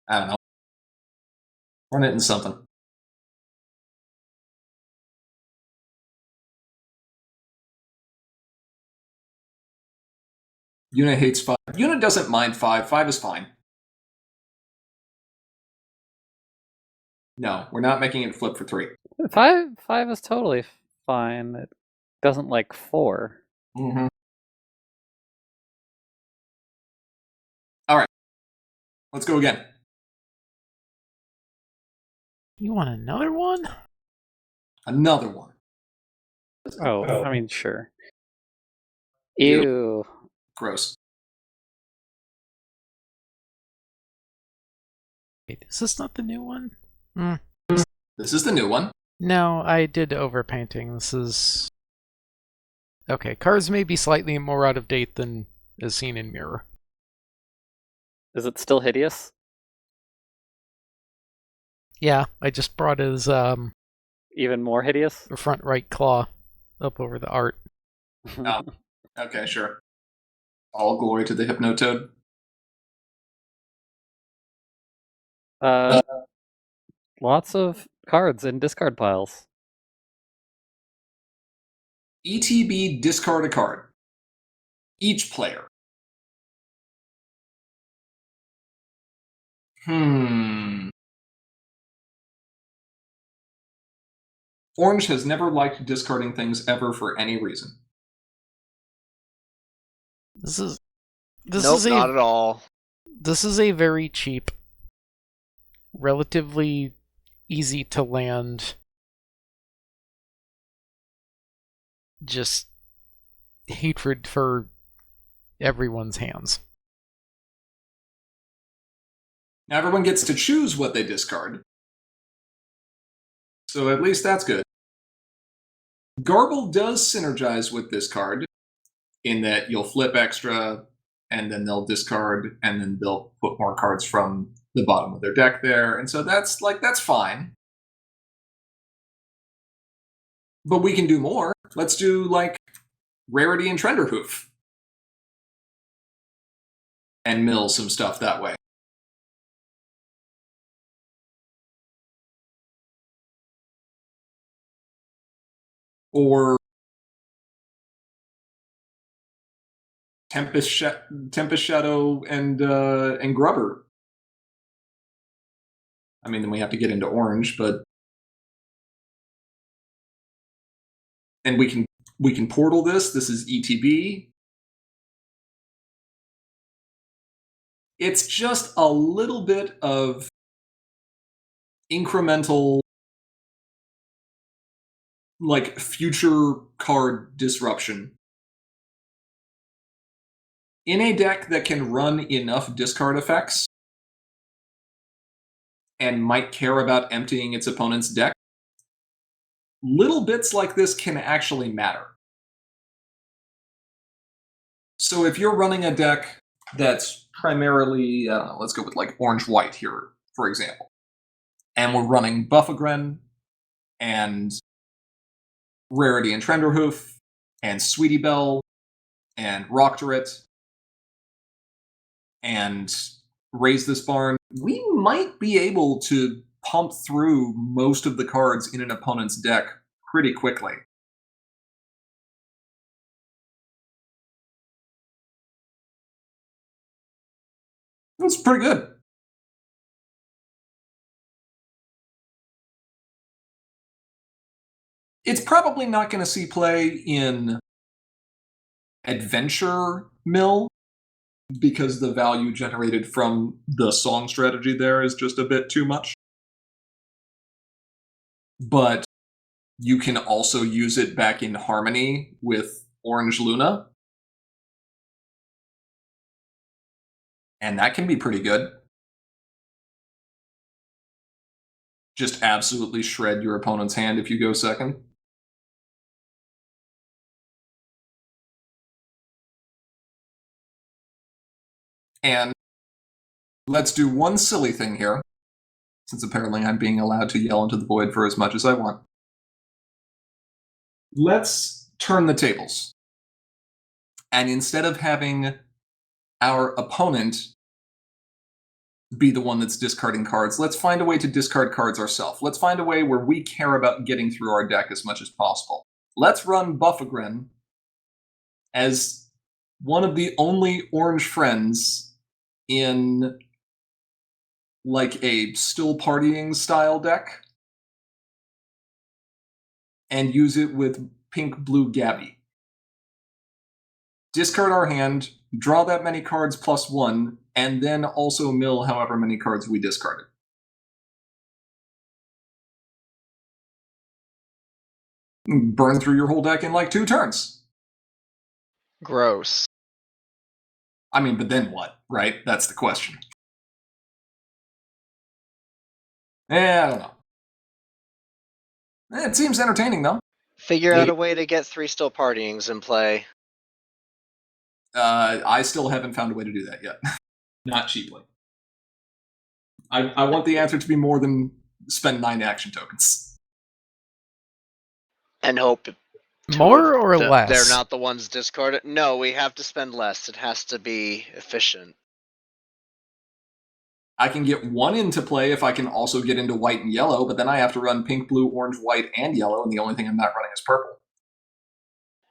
S1: I don't know. Run it in something. Yuna hates 5. Yuna doesn't mind 5. 5 is fine. No, we're not making it flip for 3.
S2: 5 is totally fine. It doesn't like 4.
S1: Mm-hmm. All right. Let's go again.
S3: You want another one?
S1: Another one.
S2: Oh, I mean, sure. Ew.
S1: Gross.
S3: Wait, is this not the new one?
S1: This is the new one.
S3: No, I did overpainting. This is... Okay, cards may be slightly more out of date than is seen in Mirror.
S2: Is it still hideous?
S3: Yeah, I just brought his
S2: Even more hideous?
S3: front right claw up over the art.
S1: Oh, okay, sure. All glory to the Hypnotoad.
S2: Lots of cards in discard piles.
S1: ETB, discard a card. Each player. Orange has never liked discarding things ever for any reason.
S3: Nope,
S4: Not at all.
S3: This is a very cheap, relatively easy to land, just hatred for everyone's hands.
S1: Now everyone gets to choose what they discard. So at least that's good. Garble does synergize with this card in that you'll flip extra, and then they'll discard, and then they'll put more cards from the bottom of their deck there. And so that's fine. But we can do more. Let's do Rarity and Trenderhoof. And mill some stuff that way. or Tempest Shadow and Grubber. I mean, then we have to get into orange, but and we can portal this. This is ETB. It's just a little bit of incremental, like, future card disruption. In a deck that can run enough discard effects and might care about emptying its opponent's deck, little bits like this can actually matter. So if you're running a deck that's primarily, let's go with like orange-white here, for example, and we're running Buffagren and Rarity and Trenderhoof and Sweetie Belle and Rock Turret and Raise This Barn, we might be able to pump through most of the cards in an opponent's deck pretty quickly. That's pretty good. It's probably not going to see play in Adventure Mill because the value generated from the song strategy there is just a bit too much. But you can also use it back in Harmony with Orange Luna. And that can be pretty good. Just absolutely shred your opponent's hand if you go second. And let's do one silly thing here, since apparently I'm being allowed to yell into the void for as much as I want. Let's turn the tables. And instead of having our opponent be the one that's discarding cards, let's find a way to discard cards ourselves. Let's find a way where we care about getting through our deck as much as possible. Let's run Buffagren as one of the only orange friends in like a still partying style deck and use it with pink blue Gabby. Discard our hand, draw that many cards plus one, and then also mill however many cards we discarded. Burn through your whole deck in like 2 turns.
S4: Gross.
S1: I mean, but then what, right? That's the question. I don't know. It seems entertaining, though.
S4: Figure out a way to get 3 still partyings in play.
S1: I still haven't found a way to do that yet. Not cheaply. I want the answer to be more than spend 9 action tokens.
S4: And hope
S3: More or
S4: that
S3: less?
S4: they're not the ones discarded. No, we have to spend less. It has to be efficient.
S1: I can get 1 into play if I can also get into white and yellow, but then I have to run pink, blue, orange, white, and yellow, and the only thing I'm not running is purple.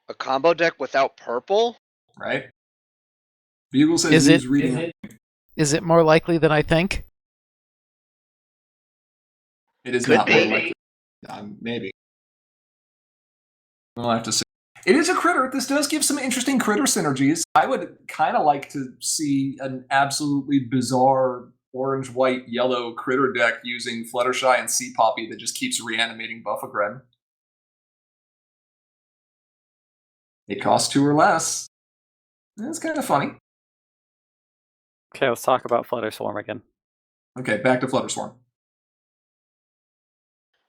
S4: A combo deck without purple?
S1: Right? Bugle says he's reading.
S3: Is it more likely than I think?
S1: It is
S4: Could
S1: not
S4: be.
S1: more likely. Maybe. We'll have to see. It is a critter. This does give some interesting critter synergies. I would kind of like to see an absolutely bizarre orange, white, yellow critter deck using Fluttershy and Sea Poppy that just keeps reanimating Buffagren. It costs 2 or less. That's kind of funny.
S2: Okay, let's talk about Flutter Swarm again.
S1: Okay, back to Flutterswarm.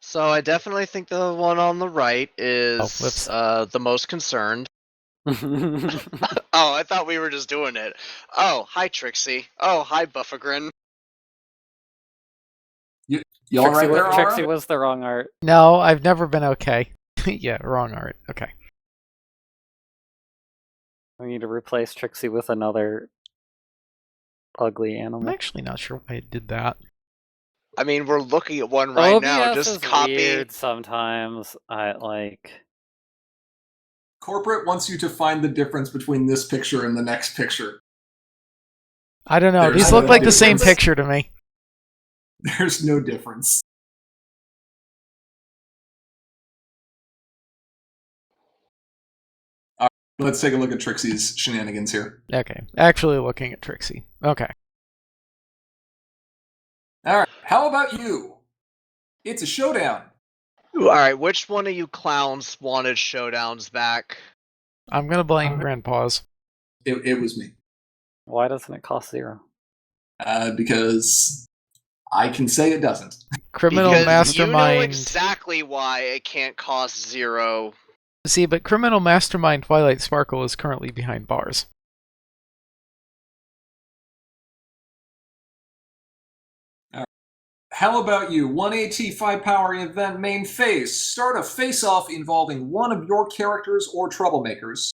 S4: So I definitely think the one on the right is
S3: whoops.
S4: the most concerned. Oh, I thought we were just doing it. Oh, hi Trixie. Oh, hi Buffagren.
S1: You all right there,
S2: Trixie
S1: Aura?
S2: was the wrong art.
S3: No, I've never been okay. Yeah, wrong art. Okay.
S2: We need to replace Trixie with another ugly
S3: I'm
S2: animal.
S3: actually not sure why I did that.
S4: I mean, we're looking at one right now.
S2: OBS
S4: Just
S2: is
S4: copy.
S2: weird sometimes.
S1: Corporate wants you to find the difference between this picture and the next picture.
S3: I don't know.
S1: There's
S3: These look
S1: no
S3: like the same
S1: difference.
S3: picture to me.
S1: There's no difference. All right, let's take a look at Trixie's shenanigans here.
S3: Okay. Actually looking at Trixie. Okay.
S1: All right, how about you? It's a showdown.
S4: All right, which one of you clowns wanted showdowns back?
S3: I'm going to blame Grandpa's.
S1: It was me.
S2: Why doesn't it cost 0?
S1: Because I can say it doesn't.
S3: Criminal
S4: Because
S3: Mastermind.
S4: you know exactly why it can't cost 0.
S3: See, but Criminal Mastermind Twilight Sparkle is currently behind bars.
S1: How about you? 1 AT 5 power event main phase. Start a face-off involving one of your characters or troublemakers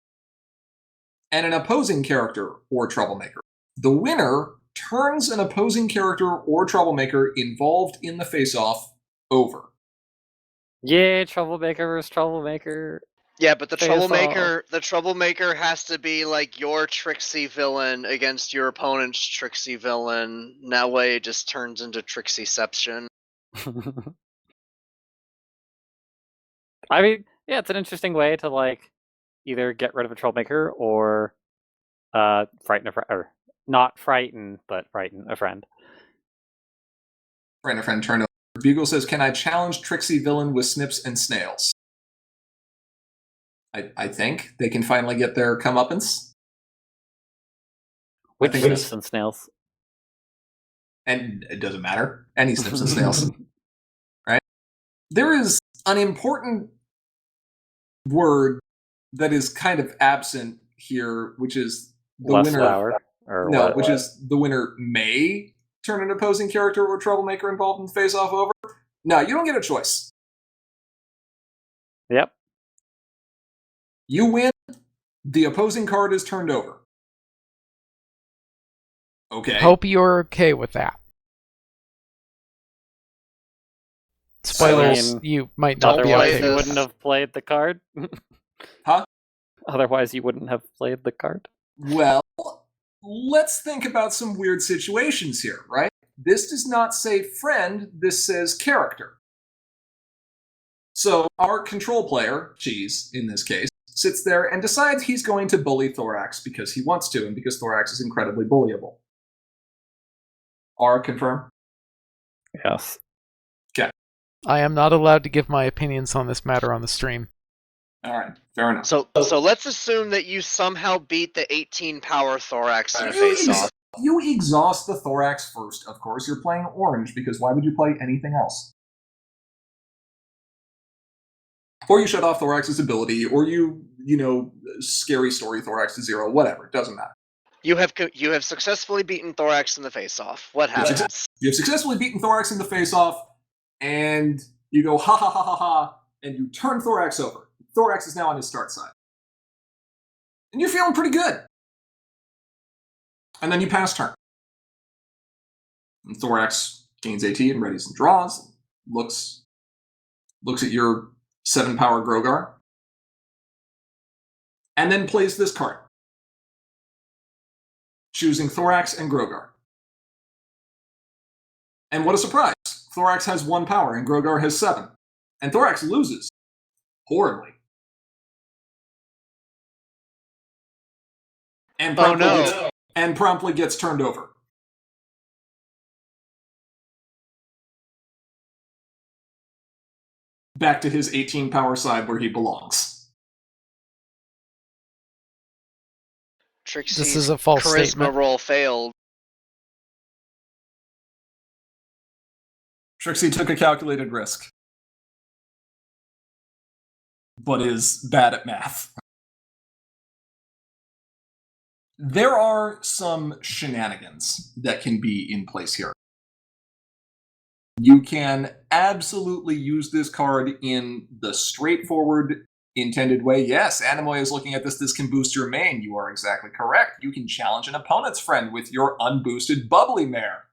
S1: and an opposing character or troublemaker. The winner turns an opposing character or troublemaker involved in the face-off over.
S2: Yay, troublemaker versus troublemaker.
S4: Yeah, but the
S2: Face
S4: troublemaker has to be like your Trixie villain against your opponent's Trixie villain. And that way it just turns into Trixieception.
S2: I mean, yeah, it's an interesting way to like either get rid of a troublemaker or frighten a friend, or not frighten, but frighten a friend.
S1: Friend turn over. Bugle says, can I challenge Trixie villain with snips and snails? I think they can finally get their comeuppance.
S2: Which
S1: think
S2: snips
S1: it's-
S2: and snails?
S1: And it doesn't matter. Any snips and snails. Right? There is an important word that is kind of absent here, which is the
S2: Less
S1: winner.
S2: flour, or
S1: No,
S2: what?
S1: which is the winner may turn an opposing character or troublemaker involved in the face-off over. No, you don't get a choice.
S2: Yep.
S1: You win, the opposing card is turned over. Okay.
S3: Hope you're okay with that. Spoilers,
S2: I mean,
S3: you might not be
S2: Otherwise,
S3: okay
S2: you
S3: with
S2: wouldn't
S3: that.
S2: have played the card.
S1: Huh?
S2: Otherwise, you wouldn't have played the card.
S1: Well, let's think about some weird situations here, right? This does not say friend, this says character. So our control player, Cheese in this case, sits there and decides he's going to bully Thorax because he wants to and because Thorax is incredibly bullyable. R, confirm?
S2: Yes.
S3: I am not allowed to give my opinions on this matter on the stream.
S1: All right, fair enough.
S4: So let's assume that you somehow beat the 18 power Thorax in a
S1: You
S4: face-off.
S1: You exhaust the Thorax first, of course. You're playing orange because why would you play anything else? Or you shut off Thorax's ability, or you scary story Thorax to 0, whatever. It doesn't matter.
S4: You have successfully beaten Thorax in the face-off. What happens?
S1: You have successfully beaten Thorax in the face-off, and you go ha ha ha ha ha, and you turn Thorax over. Thorax is now on his start side. And you're feeling pretty good. And then you pass turn. And Thorax gains AT and readies and draws. Looks at your 7 power Grogar. And then plays this card. Choosing Thorax and Grogar. And what a surprise! Thorax has 1 power and Grogar has 7. And Thorax loses. Horribly. And
S4: Oh, no.
S1: promptly gets turned over. Back to his 18 power side where he belongs.
S4: Trixie's
S3: This is a false
S4: charisma
S3: statement.
S4: roll failed.
S1: Trixie took a calculated risk, but is bad at math. There are some shenanigans that can be in place here. You can absolutely use this card in the straightforward, intended way. Yes, Animoy is looking at this. This can boost your main. You are exactly correct. You can challenge an opponent's friend with your unboosted Bubbly Mare.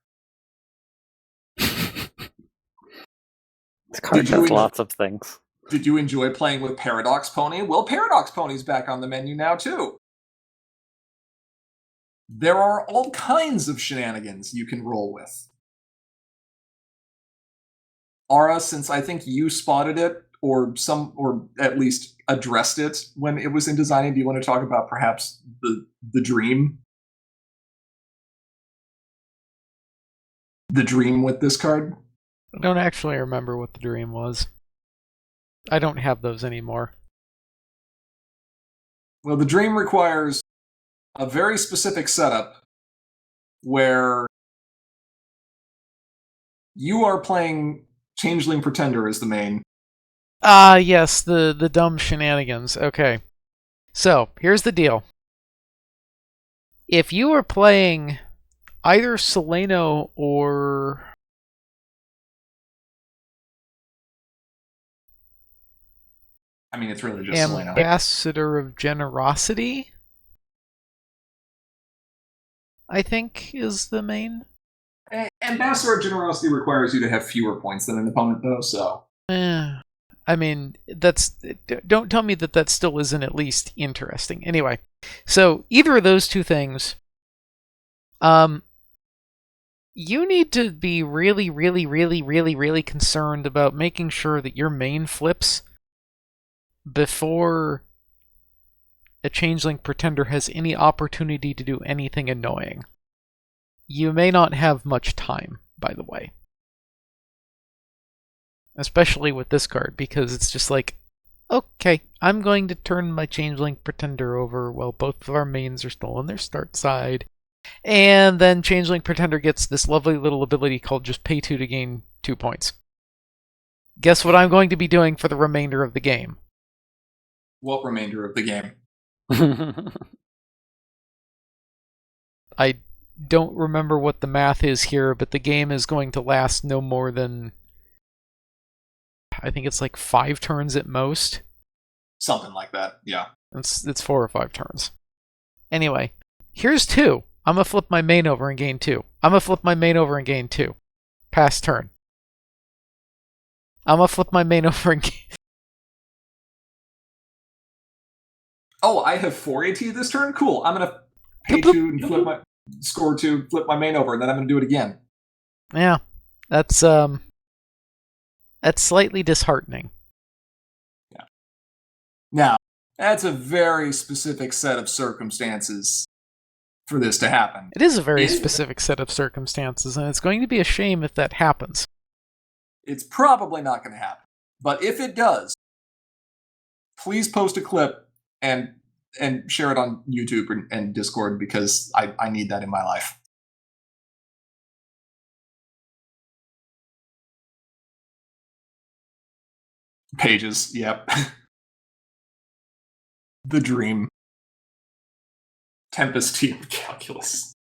S2: This card
S1: Did you
S2: does
S1: en-
S2: lots of things.
S1: Did you enjoy playing with Paradox Pony? Well, Paradox Pony's back on the menu now, too. There are all kinds of shenanigans you can roll with. Ara, since I think you spotted it, or at least addressed it when it was in designing, do you want to talk about perhaps the dream? The dream with this card?
S3: I don't actually remember what the dream was. I don't have those anymore.
S1: Well, the dream requires a very specific setup where you are playing Changeling Pretender as the main.
S3: Ah, yes, the dumb shenanigans. Okay. So, here's the deal. If you are playing either Seleno or...
S1: I mean, it's really just Seleno.
S3: Ambassador of Generosity, I think, is the main.
S1: Ambassador of Generosity requires you to have fewer points than an opponent, though, so...
S3: I mean, don't tell me that still isn't at least interesting. Anyway, so either of those two things, you need to be really, really, really, really, really concerned about making sure that your main flips before a Changeling Pretender has any opportunity to do anything annoying. You may not have much time, by the way. Especially with this card, because it's just like, okay, I'm going to turn my Changeling Pretender over while both of our mains are still on their start side. And then Changeling Pretender gets this lovely little ability called just pay 2 to gain 2 points. Guess what I'm going to be doing for the remainder of the game?
S1: What remainder of the game?
S3: I don't remember what the math is here, but the game is going to last no more than... I think it's like 5 turns at most.
S1: Something like that, yeah.
S3: It's 4 or 5 turns. Anyway, here's 2. I'm gonna flip my main over and gain 2. I'm gonna flip my main over and gain 2. Pass turn. I'm gonna flip my main over and gain...
S1: Oh, I have 4 AT this turn? Cool. I'm gonna pay 2 and flip my... Score 2, flip my main over, and then I'm gonna do it again.
S3: Yeah. That's slightly disheartening.
S1: Yeah. Now, that's a very specific set of circumstances for this to happen.
S3: It is a very specific set of circumstances, and it's going to be a shame if that happens.
S1: It's probably not going to happen. But if it does, please post a clip and share it on YouTube and Discord, because I need that in my life. Pages, yep. The dream. Tempest Team Calculus.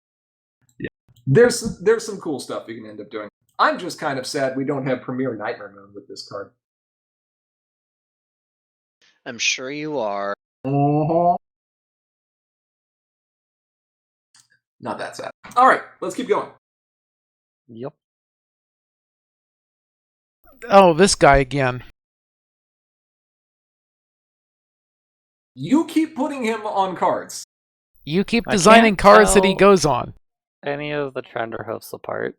S1: Yeah. There's some cool stuff you can end up doing. I'm just kind of sad we don't have Premier Nightmare Moon with this card.
S4: I'm sure you are.
S1: Uh-huh. Not that sad. All right, let's keep going.
S2: Yep.
S3: Oh, this guy again.
S1: You keep putting him on cards.
S3: You keep
S2: I
S3: designing
S2: can't
S3: cards that he
S2: tell
S3: goes on.
S2: Any of the Trenderhoofs apart.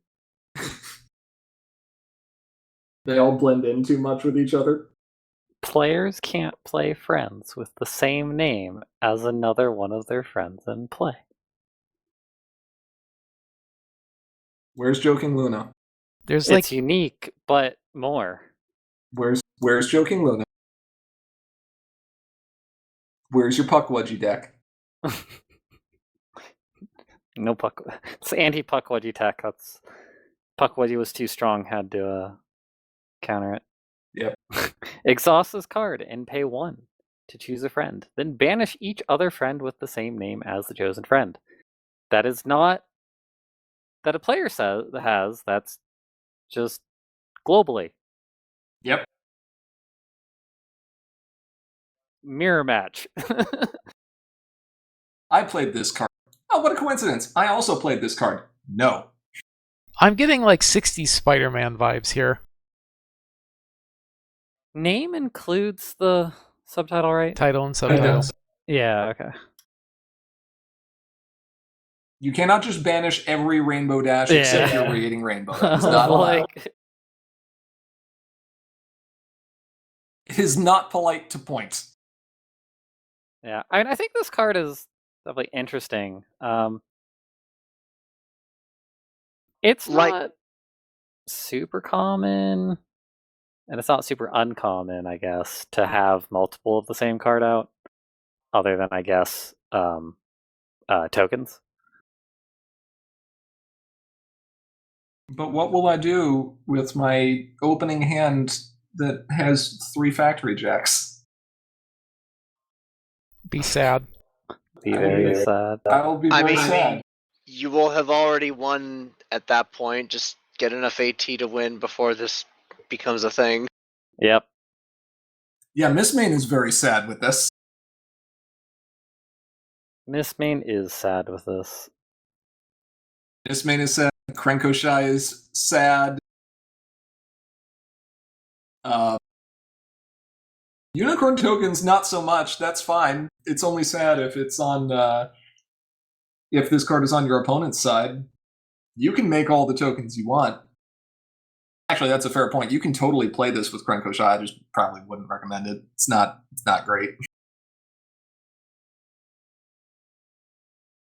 S1: They all blend in too much with each other.
S2: Players can't play friends with the same name as another one of their friends in play.
S1: Where's Joking Luna?
S3: There's
S2: It's unique, but more.
S1: Where's Joking Luna? Where's your Puckwudgie deck?
S2: No Puck. It's anti-Puckwudgie tech. That's Puckwudgie was too strong. Had to counter it.
S1: Yep.
S2: Exhaust this card and pay 1 to choose a friend. Then banish each other friend with the same name as the chosen friend. That is not that a player has. That's just globally.
S1: Yep.
S2: Mirror match.
S1: I played this card. Oh, what a coincidence. I also played this card. No.
S3: I'm getting like 60s Spider-Man vibes here.
S2: Name includes the subtitle, right?
S3: Title and
S1: It
S3: subtitle.
S1: does.
S2: Yeah, okay.
S1: You cannot just banish every Rainbow Dash except
S2: Yeah.
S1: your Radiating Rainbow. That
S2: I
S1: is
S2: was
S1: not allowed.
S2: like,
S1: It is not polite to point.
S2: yeah. I mean, I think this card is definitely interesting. It's
S4: Like-
S2: not super common, and it's not super uncommon, I guess, to have multiple of the same card out, other than, I guess, tokens.
S1: But what will I do with my opening hand that has 3 Factory Jacks?
S3: Be sad.
S2: Be
S1: I
S2: very
S1: mean,
S2: sad.
S1: I'll be very sad.
S4: You will have already won at that point. Just get enough AT to win before this becomes a thing.
S2: Yep.
S1: Yeah, Miss Main is very sad with this.
S2: Miss Main is sad with this.
S1: Miss Main is sad. Krenkoshai is sad. Unicorn tokens, not so much. That's fine. It's only sad if it's on if this card is on your opponent's side. You can make all the tokens you want. Actually, that's a fair point. You can totally play this with Krenkoshai. I just probably wouldn't recommend it. It's not great.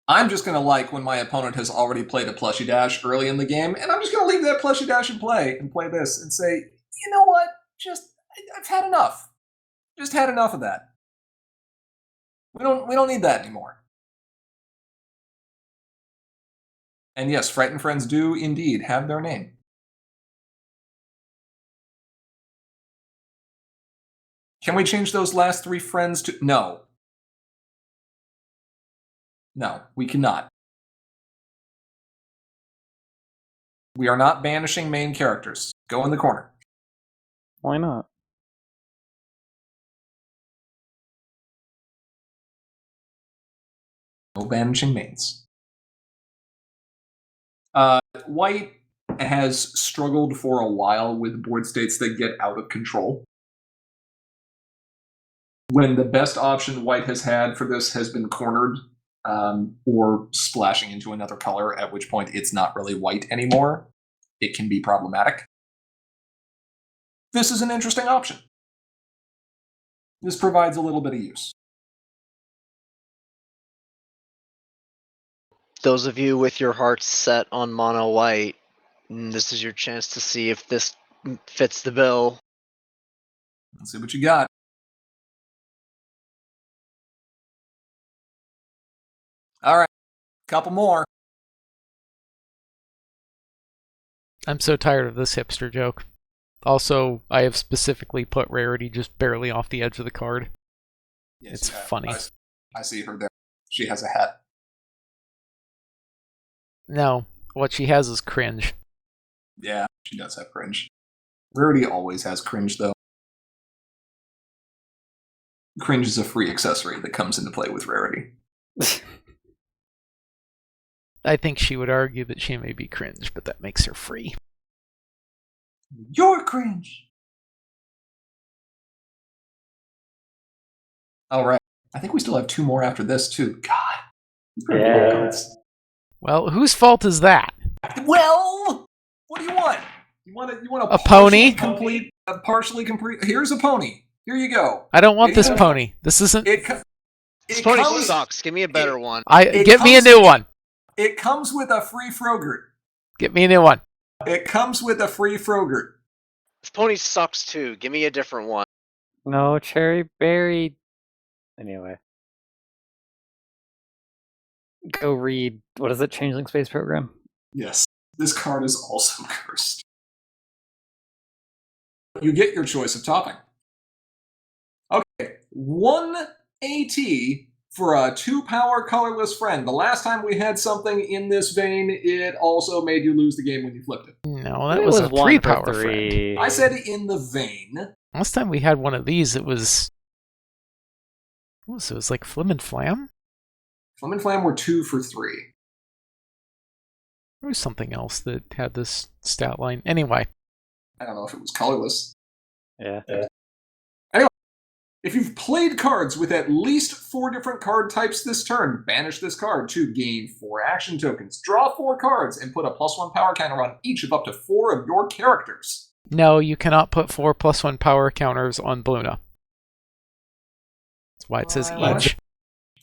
S1: I'm just going to like when my opponent has already played a Plushie Dash early in the game, and I'm just going to leave that Plushie Dash and play this and say, you know what? I've had enough. Just had enough of that. We don't need that anymore. And yes, Frightened Friends do indeed have their name. Can we change those last 3 friends to... No. No, we cannot. We are not banishing main characters. Go in the corner.
S2: Why not?
S1: No banishing mains. White has struggled for a while with board states that get out of control. When the best option White has had for this has been cornered, or splashing into another color, at which point it's not really white anymore, it can be problematic. This is an interesting option. This provides a little bit of use.
S4: Those of you with your hearts set on mono white, this is your chance to see if this fits the bill.
S1: Let's see what you got. All right, couple more.
S3: I'm so tired of this hipster joke. Also, I have specifically put Rarity just barely off the edge of the card.
S1: Yes,
S3: It's
S1: you have.
S3: funny.
S1: I see her there. She has a hat.
S3: No, what she has is cringe.
S1: Yeah, she does have cringe. Rarity always has cringe, though. Cringe is a free accessory that comes into play with Rarity.
S3: I think she would argue that she may be cringe, but that makes her free.
S1: You're cringe! Alright. I think we still have 2 more after this, too. God. These are
S2: Yeah.
S1: good cards.
S3: Well, whose fault is that?
S1: Well, what do you want? You want
S3: A pony?
S1: Partially complete. Here's a pony. Here you go.
S3: I don't want this
S1: Yeah.
S3: pony. This isn't.
S1: It
S4: This pony
S1: comes,
S4: sucks. Give me a better one.
S3: Get me a new one.
S1: It comes with a free Frogurt.
S3: Get me a new one.
S1: It comes with a free Frogurt.
S4: This pony sucks too. Give me a different one.
S2: No, Cherry Berry. Anyway. Go read, what is it, Changeling Space Program?
S1: Yes. This card is also cursed. You get your choice of topping. Okay. 1 AT for a 2-power colorless friend. The last time we had something in this vein, it also made you lose the game when you flipped it.
S3: No, that
S2: It
S3: was a
S2: 1 for
S3: 3-power friend.
S2: 3.
S1: I said in the vein.
S3: Last time we had one of these, it was. What was it? It was like Flim and Flam?
S1: Flim and Flam were 2 for 3.
S3: There was something else that had this stat line. Anyway,
S1: I don't know if it was colorless.
S2: Yeah.
S1: If you've played cards with at least 4 different card types this turn, banish this card to gain 4 action tokens. Draw 4 cards and put a +1 power counter on each of up to 4 of your characters.
S3: No, you cannot put 4 +1 power counters on Bluna. That's why it says each.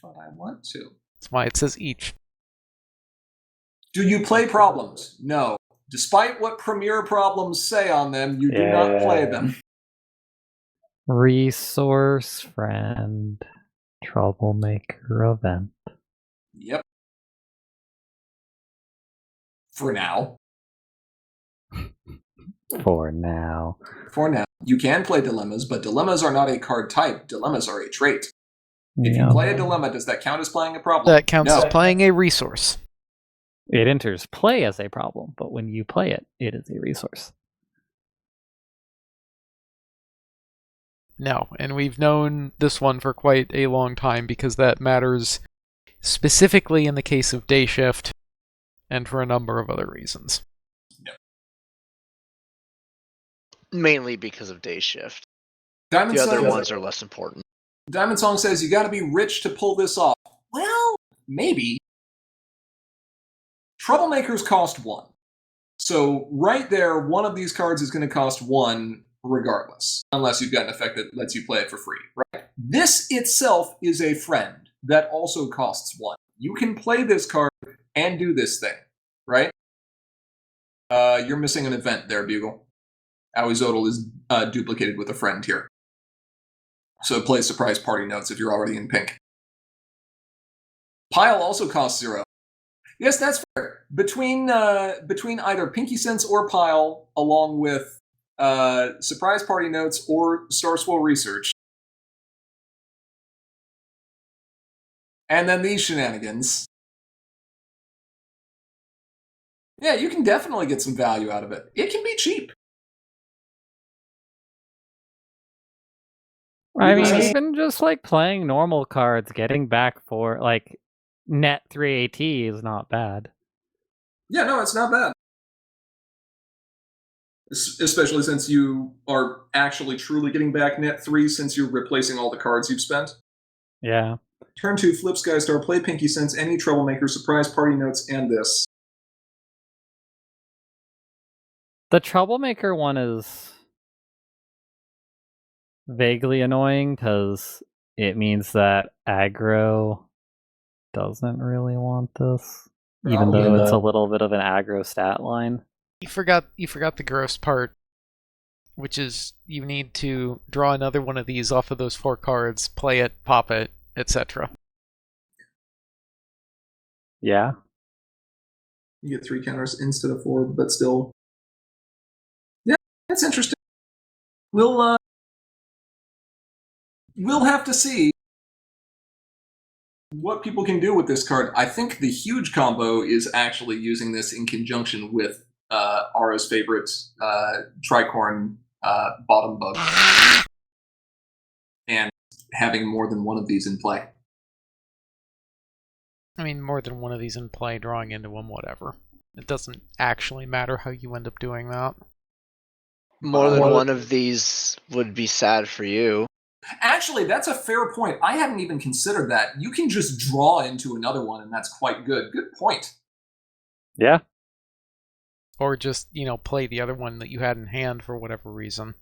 S1: But I want to.
S3: That's why it says each.
S1: Do you play problems? No. Despite what Premier problems say on them, you do not play them.
S2: Resource friend. Troublemaker event.
S1: Yep. For now.
S2: For now.
S1: For now. You can play dilemmas, but dilemmas are not a card type. Dilemmas are a trait. If you
S2: Yeah.
S1: play a dilemma, does that count as playing a problem?
S3: That counts
S1: No.
S3: as playing a resource.
S2: It enters play as a problem, but when you play it, it is a resource.
S3: No, and we've known this one for quite a long time because that matters specifically in the case of Day Shift and for a number of other reasons.
S4: Mainly because of Day Shift.
S1: Diamond
S4: The other
S1: says-
S4: ones are less important.
S1: Diamond Song says you got to be rich to pull this off. Well, maybe. Troublemakers cost 1. So right there, one of these cards is going to cost 1 regardless, unless you've got an effect that lets you play it for free, right? This itself is a friend that also costs 1. You can play this card and do this thing, right? You're missing an event there, Bugle. Aoizodal is duplicated with a friend here. So play surprise party notes if you're already in pink. Pile also costs 0. Yes, that's fair. Between either Pinky Sense or Pile, along with surprise party notes or Star Swirl Research, and then these shenanigans. Yeah, you can definitely get some value out of it. It can be cheap.
S2: I mean,
S1: Yes.
S2: even just like playing normal cards, getting back for like net 3 AT is not bad.
S1: Yeah, no, it's not bad. Especially since you are actually truly getting back net 3 since you're replacing all the cards you've spent.
S2: Yeah.
S1: Turn 2, flip Skystar, play Pinky Sense, any Troublemaker, surprise party notes, and this.
S2: The Troublemaker one is vaguely annoying because it means that aggro doesn't really want this, even
S1: Probably
S2: though it's
S1: not.
S2: a little bit of an aggro stat line.
S3: You forgot the gross part, which is you need to draw another one of these off of those 4 cards, play it, pop it, etc.
S2: Yeah.
S1: You get 3 counters instead of 4, but still. Yeah, that's interesting. We'll have to see what people can do with this card. I think the huge combo is actually using this in conjunction with Ara's favorite Tricorn Bottom Bug, and having more than one of these in play.
S3: I mean, more than one of these in play, drawing into them, whatever. It doesn't actually matter how you end up doing that.
S4: More than one of these would be sad for you.
S1: Actually, that's a fair point. I hadn't even considered that. You can just draw into another one, and that's quite good. Good point.
S2: Yeah.
S3: Or just, play the other one that you had in hand for whatever reason.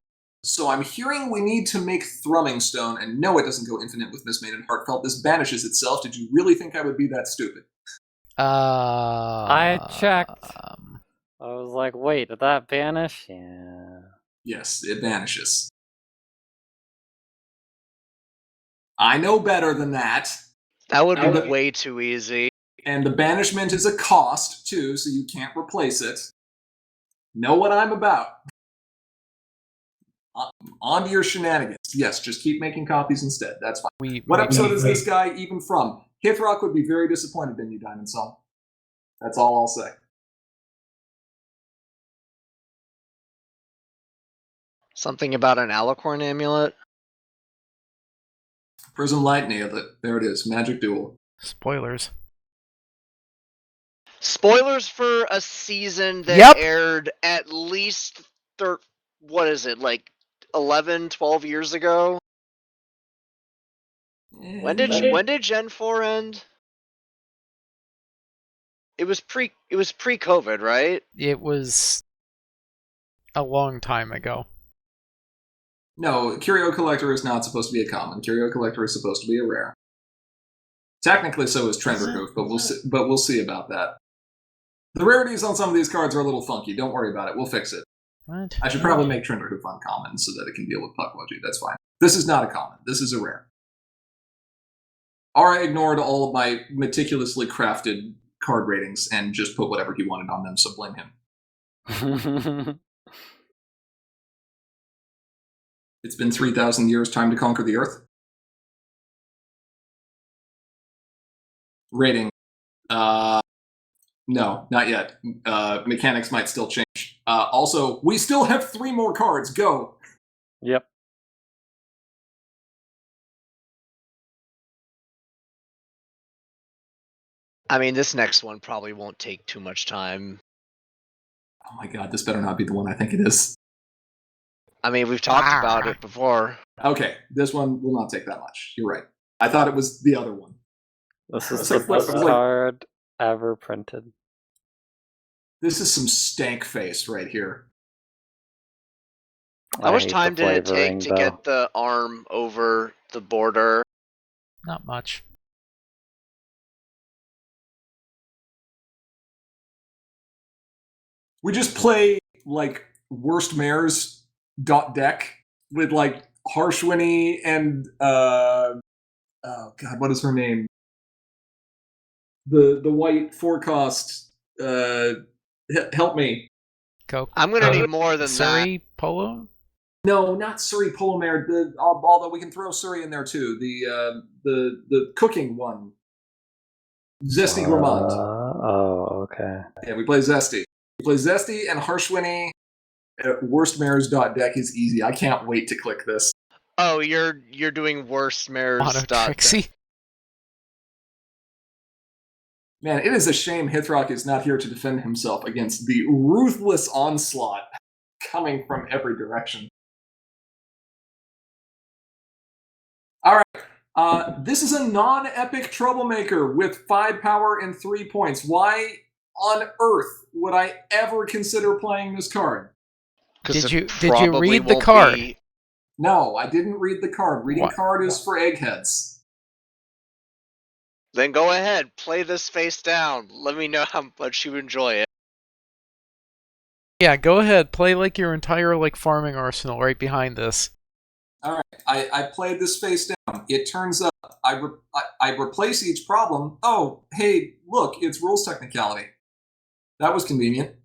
S1: So I'm hearing we need to make Thrumming Stone, and no, it doesn't go infinite with Mistmade and Heartfelt. This banishes itself. Did you really think I would be that stupid?
S2: I checked. I was like, wait, did that banish? Yeah.
S1: Yes, it vanishes. I know better than that.
S4: That would
S1: And
S4: be
S1: the-
S4: way too easy.
S1: And the banishment is a cost, too, so you can't replace it. Know what I'm about. On to your shenanigans. Yes, just keep making copies instead. That's fine. What episode is this guy even from? Hithrock would be very disappointed in you, Diamond Song. That's all I'll say.
S4: Something about an Alicorn amulet.
S1: Prism Light nailed it. There it is. Magic Duel.
S3: Spoilers.
S4: Spoilers for a season that
S3: Yep.
S4: aired at least 11, 12 years ago? When did Gen 4 end? It was pre-COVID, right?
S3: It was a long time ago.
S1: No, Curio Collector is not supposed to be a common. Curio Collector is supposed to be a rare. Technically, so is Trenderhoof, but we'll see about that. The rarities on some of these cards are a little funky. Don't worry about it. We'll fix it.
S3: What?
S1: I should probably make Trenderhoof uncommon so that it can deal with Pukwudgie. That's fine. This is not a common. This is a rare. Ara ignored all of my meticulously crafted card ratings and just put whatever he wanted on them, so blame him. It's been 3,000 years, time to conquer the Earth. Rating. No, not yet. Mechanics might still change. Also, we still have 3 more cards. Go!
S2: Yep.
S4: I mean, this next one probably won't take too much time.
S1: Oh my god, this better not be the one I think it is.
S4: I mean, we've talked about it before.
S1: Okay, this one will not take that much. You're right. I thought it was the other one.
S2: This is
S1: It's
S2: the
S1: like-
S2: best
S1: it's like-
S2: card ever printed.
S1: This is some stank face right here.
S4: How much
S2: hate the
S4: time did it
S2: flavoring,
S4: take to
S2: though.
S4: get the arm over the border?
S3: Not much.
S1: We just play, like, worst mares .deck with, like, Harshwini and, oh god, what is her name? The white forecast, help me.
S3: Coke.
S4: I'm gonna need more than that.
S3: Surrey Polo?
S1: No, not Surrey Polo Mare. Although we can throw Surrey in there too. The cooking one. Zesty Gourmand.
S2: Oh, okay.
S1: Yeah, we play Zesty. We play Zesty and Harshwini. Worstmares.deck is easy. I can't wait to click this.
S4: Oh, you're doing worst mares.
S3: Mono Trixie?
S1: Man, it is a shame Hithrock is not here to defend himself against the ruthless onslaught coming from every direction. All right. This is a non-epic troublemaker with 5 power and 3 points. Why on earth would I ever consider playing this card?
S3: Did you read the card?
S1: No, I didn't read the card. Reading
S3: What?
S1: card is for eggheads.
S4: Then go ahead, play this face down. Let me know how much you enjoy it.
S3: Yeah, go ahead. Play like your entire farming arsenal right behind this.
S1: All right, I played this face down. It turns out I replace each problem. Oh, hey, look, it's rules technicality. That was convenient.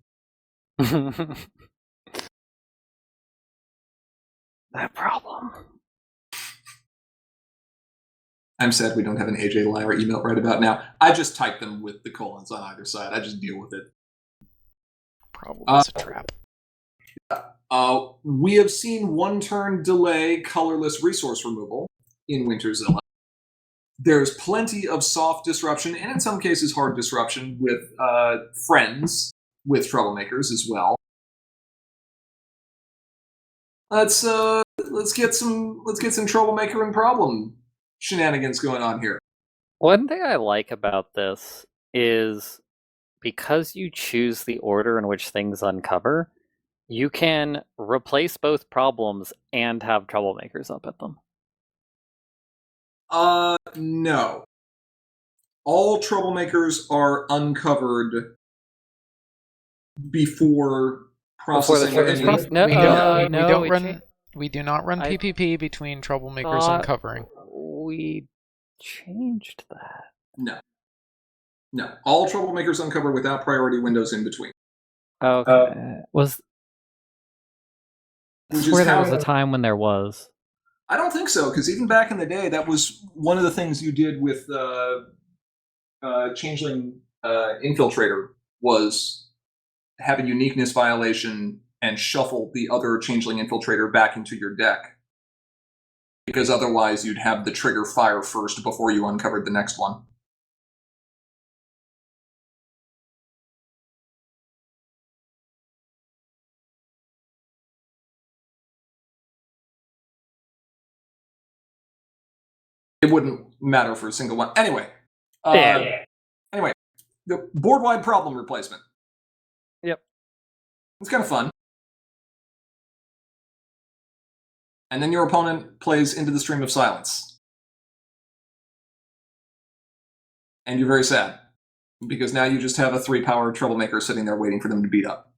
S2: That problem.
S1: I'm sad we don't have an AJ Lyra email right about now. I just type them with the colons on either side. I just deal with it.
S3: Problem is a trap.
S1: We have seen 1-turn delay colorless resource removal in Winterzilla. There's plenty of soft disruption, and in some cases hard disruption with friends, with troublemakers as well. Let's get some troublemaker and problem shenanigans going on here.
S2: One thing I like about this is because you choose the order in which things uncover, you can replace both problems and have troublemakers up at them.
S1: No. All troublemakers are uncovered before processing.
S2: Before the
S1: any-
S2: first process. No,
S3: we do not run
S2: I
S3: PPP between troublemakers
S2: thought
S3: uncovering.
S2: We changed that.
S1: No. All troublemakers uncover without priority windows in between.
S2: Okay. I
S1: Which is
S2: swear there was
S1: how-
S2: a time when there was.
S1: I don't think so, because even back in the day, that was one of the things you did with Changeling Infiltrator was have a uniqueness violation and shuffle the other Changeling Infiltrator back into your deck. Because otherwise you'd have the trigger fire first before you uncovered the next one. It wouldn't matter for a single one. Anyway. Anyway, the board-wide problem replacement.
S2: Yep.
S1: It's kind of fun. And then your opponent plays Into the Stream of Silence. And you're very sad. Because now you just have a 3-power troublemaker sitting there waiting for them to beat up.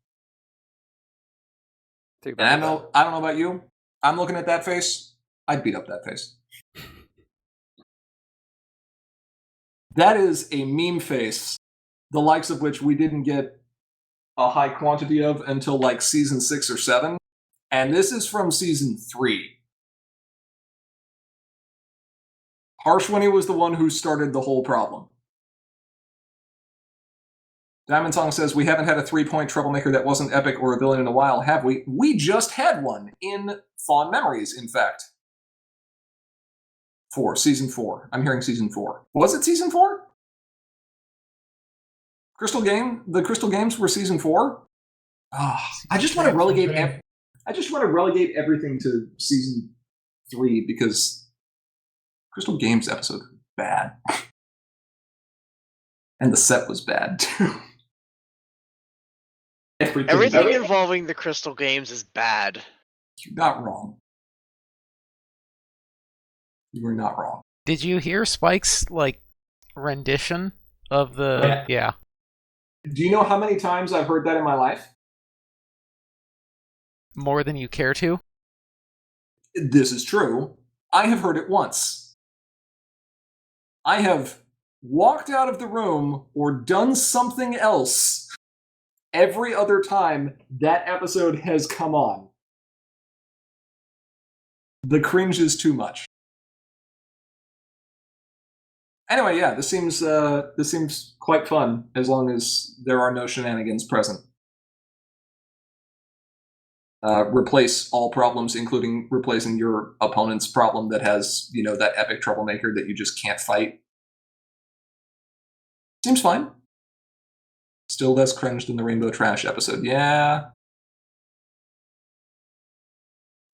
S2: Too
S1: And I
S2: bad.
S1: don't know about you. I'm looking at that face. I'd beat up that face. That is a meme face, the likes of which we didn't get a high quantity of until like season 6 or 7. And this is from season 3. Harshwinny was the one who started the whole problem. Diamond Song says, we haven't had a 3-point troublemaker that wasn't epic or a villain in a while, have we? We just had one in Fond Memories, in fact. Season 4. I'm hearing season 4. Was it season 4? The Crystal Games were season 4? I just want to relegate everything to season 3 because Crystal Games episode was bad. And the set was bad too.
S4: Everything involving the Crystal Games is bad.
S1: You're not wrong. You were not wrong.
S3: Did you hear Spike's rendition of the? Yeah.
S1: Do you know how many times I've heard that in my life?
S3: More than you care to?
S1: This is true. I have heard it once. I have walked out of the room or done something else every other time that episode has come on. The cringe is too much. Anyway, yeah, this seems quite fun as long as there are no shenanigans present. Replace all problems, including replacing your opponent's problem that has, that epic troublemaker that you just can't fight. Seems fine. Still less cringe than the Rainbow Trash episode. Yeah.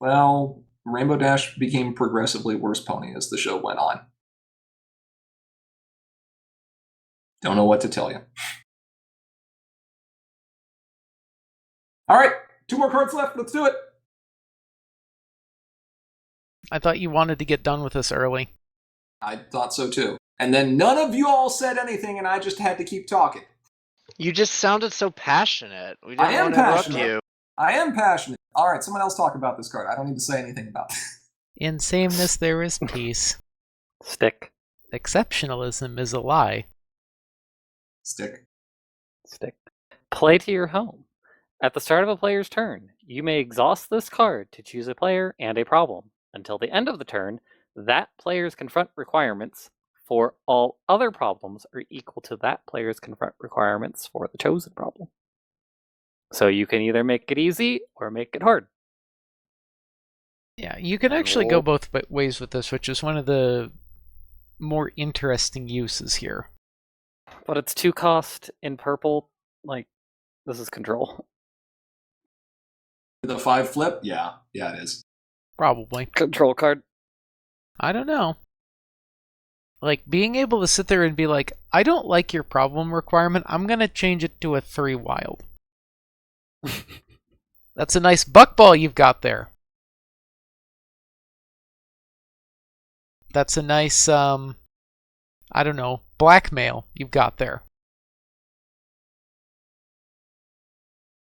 S1: Well, Rainbow Dash became progressively worse pony as the show went on. Don't know what to tell you. All right, 2 more cards left. Let's do it.
S3: I thought you wanted to get done with this early.
S1: I thought so too. And then none of you all said anything, and I just had to keep talking.
S4: You just sounded so passionate. We
S1: I
S4: didn't
S1: am
S4: want to interrupt
S1: passionate.
S4: you.
S1: I am passionate. All right, someone else talk about this card. I don't need to say anything about it.
S3: In sameness there is peace.
S2: Stick.
S3: Exceptionalism is a lie.
S1: Stick.
S2: Play to your home. At the start of a player's turn, you may exhaust this card to choose a player and a problem. Until the end of the turn, that player's confront requirements for all other problems are equal to that player's confront requirements for the chosen problem. So you can either make it easy or make it hard.
S3: Yeah, you can actually go both ways with this, which is one of the more interesting uses here.
S2: But it's 2 cost in purple. This is control.
S1: The 5 flip? Yeah, it is.
S3: Probably.
S2: Control card.
S3: I don't know. Being able to sit there and be like, I don't like your problem requirement, I'm going to change it to a 3 wild. That's a nice buckball you've got there. That's a nice, blackmail you've got there.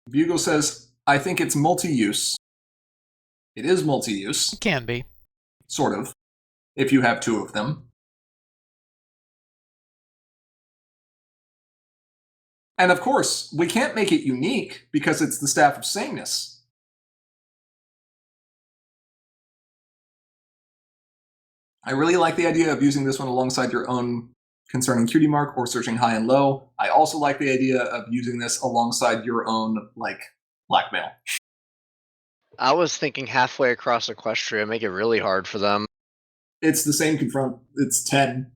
S1: Bugle says, I think it's multi-use. It is multi-use.
S3: It can be.
S1: Sort of. If you have 2 of them. And of course, we can't make it unique because it's the Staff of Sameness. I really like the idea of using this one alongside your own Concerning Cutie Mark or Searching High and Low. I also like the idea of using this alongside your own, blackmail.
S4: I was thinking halfway across Equestria, make it really hard for them.
S1: It's the same confront. It's 10.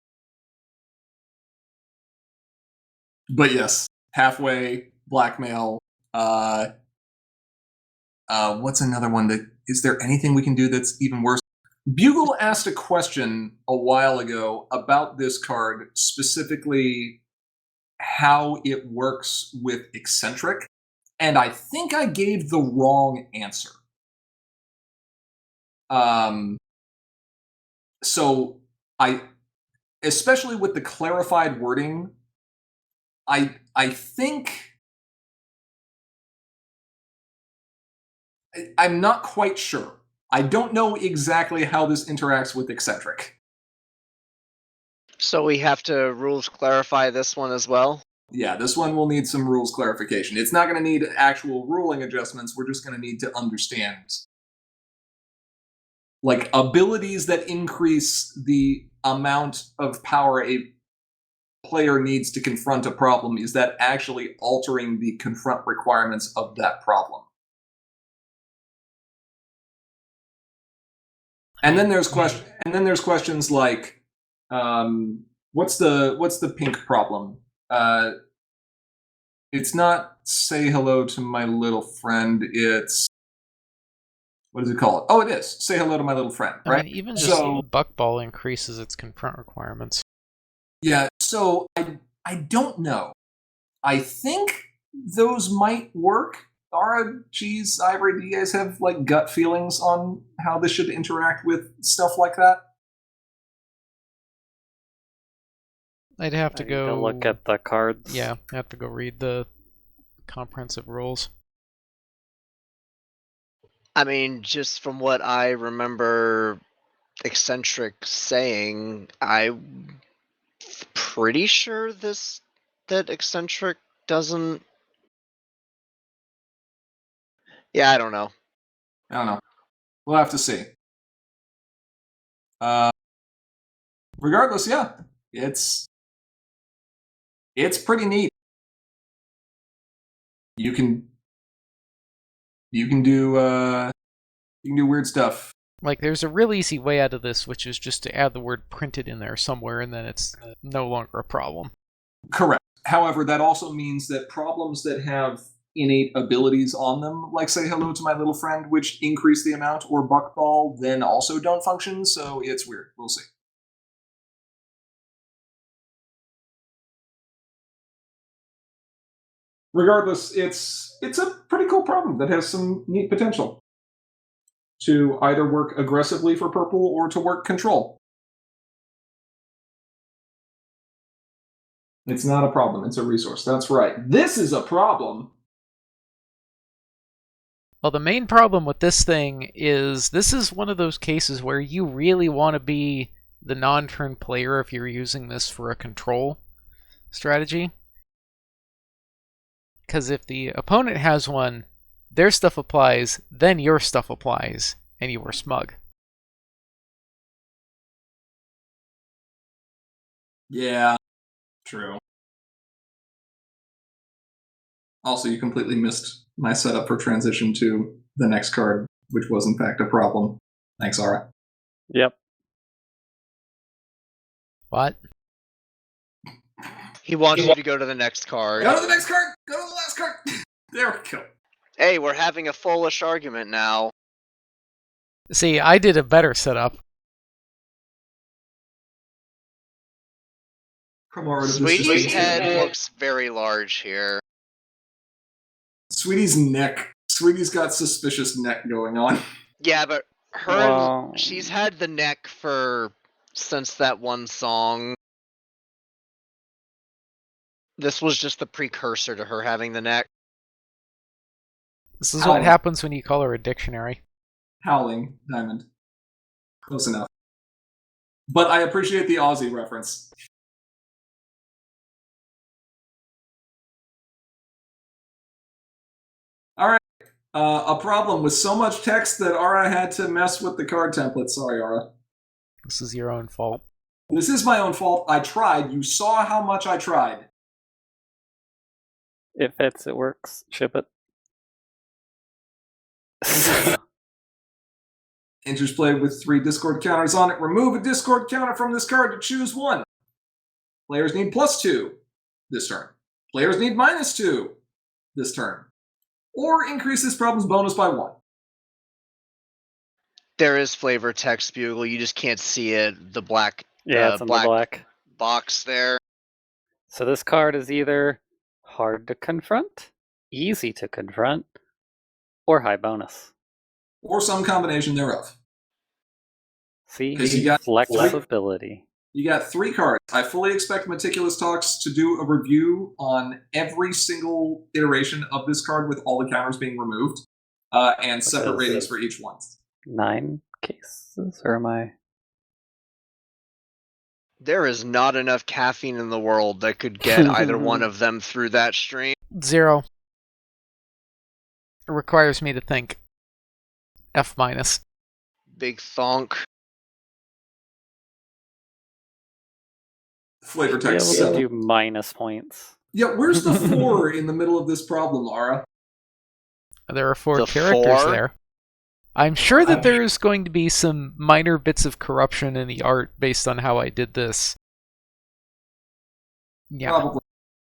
S1: But yes, halfway, blackmail. What's another one is there anything we can do that's even worse? Bugle asked a question a while ago about this card, specifically how it works with eccentric, and I think I gave the wrong answer. So I, especially with the clarified wording, I think I'm not quite sure. I don't know exactly how this interacts with eccentric.
S4: So we have to rules clarify this one as well.
S1: Yeah, this one will need some rules clarification. It's not going to need actual ruling adjustments. We're just going to need to understand. Like, abilities that increase the amount of power a player needs to confront a problem, is that actually altering the confront requirements of that problem? And then there's questions like, what's the pink problem? It's not say hello to my little friend. It's, what does it call it? Oh, it is say hello to my little friend, right?
S3: I mean, even just Buckball increases its confront requirements.
S1: Yeah, so I don't know. I think those might work. Ara, Cheese, Ivory, do you guys have like gut feelings on how this should interact with stuff like that?
S3: I'd have to go
S2: look at the cards.
S3: Yeah, I have to go read the comprehensive rules.
S4: I mean, just from what I remember Eccentric saying, I'm pretty sure that Eccentric doesn't. Yeah, I don't know.
S1: I don't know. We'll have to see. Regardless, yeah, it's pretty neat. You can do weird stuff.
S3: Like, there's a real easy way out of this, which is just to add the word printed in there somewhere, and then it's no longer a problem.
S1: Correct. However, that also means that problems that have innate abilities on them, like say hello to my little friend, which increase the amount, or Buckball, then also don't function, so it's weird. We'll see. Regardless, it's a pretty cool problem that has some neat potential to either work aggressively for purple or to work control. It's not a problem, it's a resource. That's right. This is a problem.
S3: Well, the main problem with this thing is this is one of those cases where you really want to be the non-turn player if you're using this for a control strategy. Because if the opponent has one, their stuff applies, then your stuff applies, and you were smug.
S1: Yeah, true. Also, you completely missed my setup for transition to the next card, which was in fact a problem. Thanks, Ara.
S2: Yep.
S3: What?
S4: He wants you to go to the next card.
S1: Go to the next card! Go to the last card! There we go.
S4: Hey, we're having a foolish argument now.
S3: See, I did a better setup.
S1: Come on,
S4: Sweetie's head looks very large here.
S1: Sweetie's neck. Sweetie's got suspicious neck going on.
S4: Yeah, but
S2: Well,
S4: she's had the neck since that one song. This was just the precursor to her having the neck.
S3: This is what happens when you call her a dictionary.
S1: Howling Diamond. Close enough. But I appreciate the Aussie reference. Alright. A problem with so much text that Ara had to mess with the card template. Sorry, Ara.
S3: This is your own fault.
S1: This is my own fault. I tried. You saw how much I tried.
S2: it fits, it works. Ship it.
S1: Enters played with 3 Discord counters on it. Remove a Discord counter from this card to choose one. Players need +2 this turn. Players need -2 this turn. Or increase this problem's bonus by 1.
S4: There is flavor text bugle. You just can't see it. The black,
S2: Yeah, it's in the black.
S4: box there.
S2: So this card is either hard to confront, easy to confront, or high bonus.
S1: Or some combination thereof.
S2: See,
S1: 'Cause you got
S2: flexibility.
S1: You got 3 cards. I fully expect Meticulous Talks to do a review on every single iteration of this card with all the counters being removed, and separate
S2: is
S1: ratings
S2: it?
S1: for each one.
S2: 9 cases, or am I?
S4: There is not enough caffeine in the world that could get either one of them through that stream.
S3: 0. It requires me to think. F-.
S4: Big thonk.
S1: Flavor
S2: Be able
S1: text.
S2: to do minus points.
S1: Yeah, where's the 4 in the middle of this problem, Lara?
S3: There are 4
S4: The
S3: characters
S4: 4?
S3: there. I'm sure that there's going to be some minor bits of corruption in the art based on how I did this. Yeah.
S1: Probably.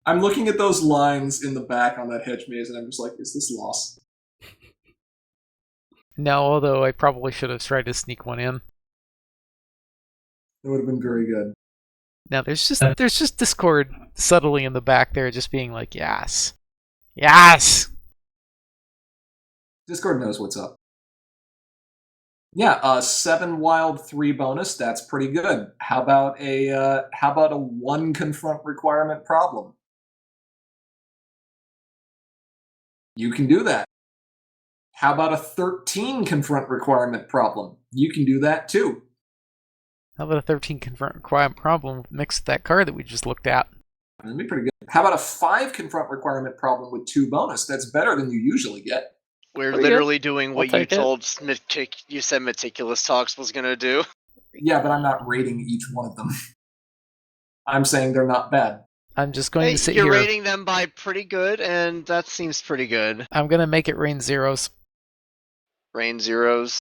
S1: I'm looking at those lines in the back on that hedge maze, and I'm just like, is this lost?
S3: No, although I probably should have tried to sneak one in.
S1: It would have been very good.
S3: Now there's just Discord subtly in the back there, just being like, yes, yes.
S1: Discord knows what's up. Yeah, 7 wild, 3 bonus. That's pretty good. How about a 1 confront requirement problem? You can do that. How about a 13 confront requirement problem? You can do that too.
S3: How about a 13 confront requirement problem mixed with that card that we just looked at?
S1: That'd be pretty good. How about a 5 confront requirement problem with 2 bonus? That's better than you usually get.
S4: We're
S2: Pretty
S4: literally doing what
S2: I'll
S4: you
S2: take it.
S4: you said Meticulous Talks was gonna do.
S1: Yeah, but I'm not rating each one of them. I'm saying they're not bad.
S3: I'm just going
S4: Hey,
S3: to sit
S4: you're
S3: here.
S4: rating them by pretty good, and that seems pretty good.
S3: I'm going to make it rain zeros.
S4: Rain zeros.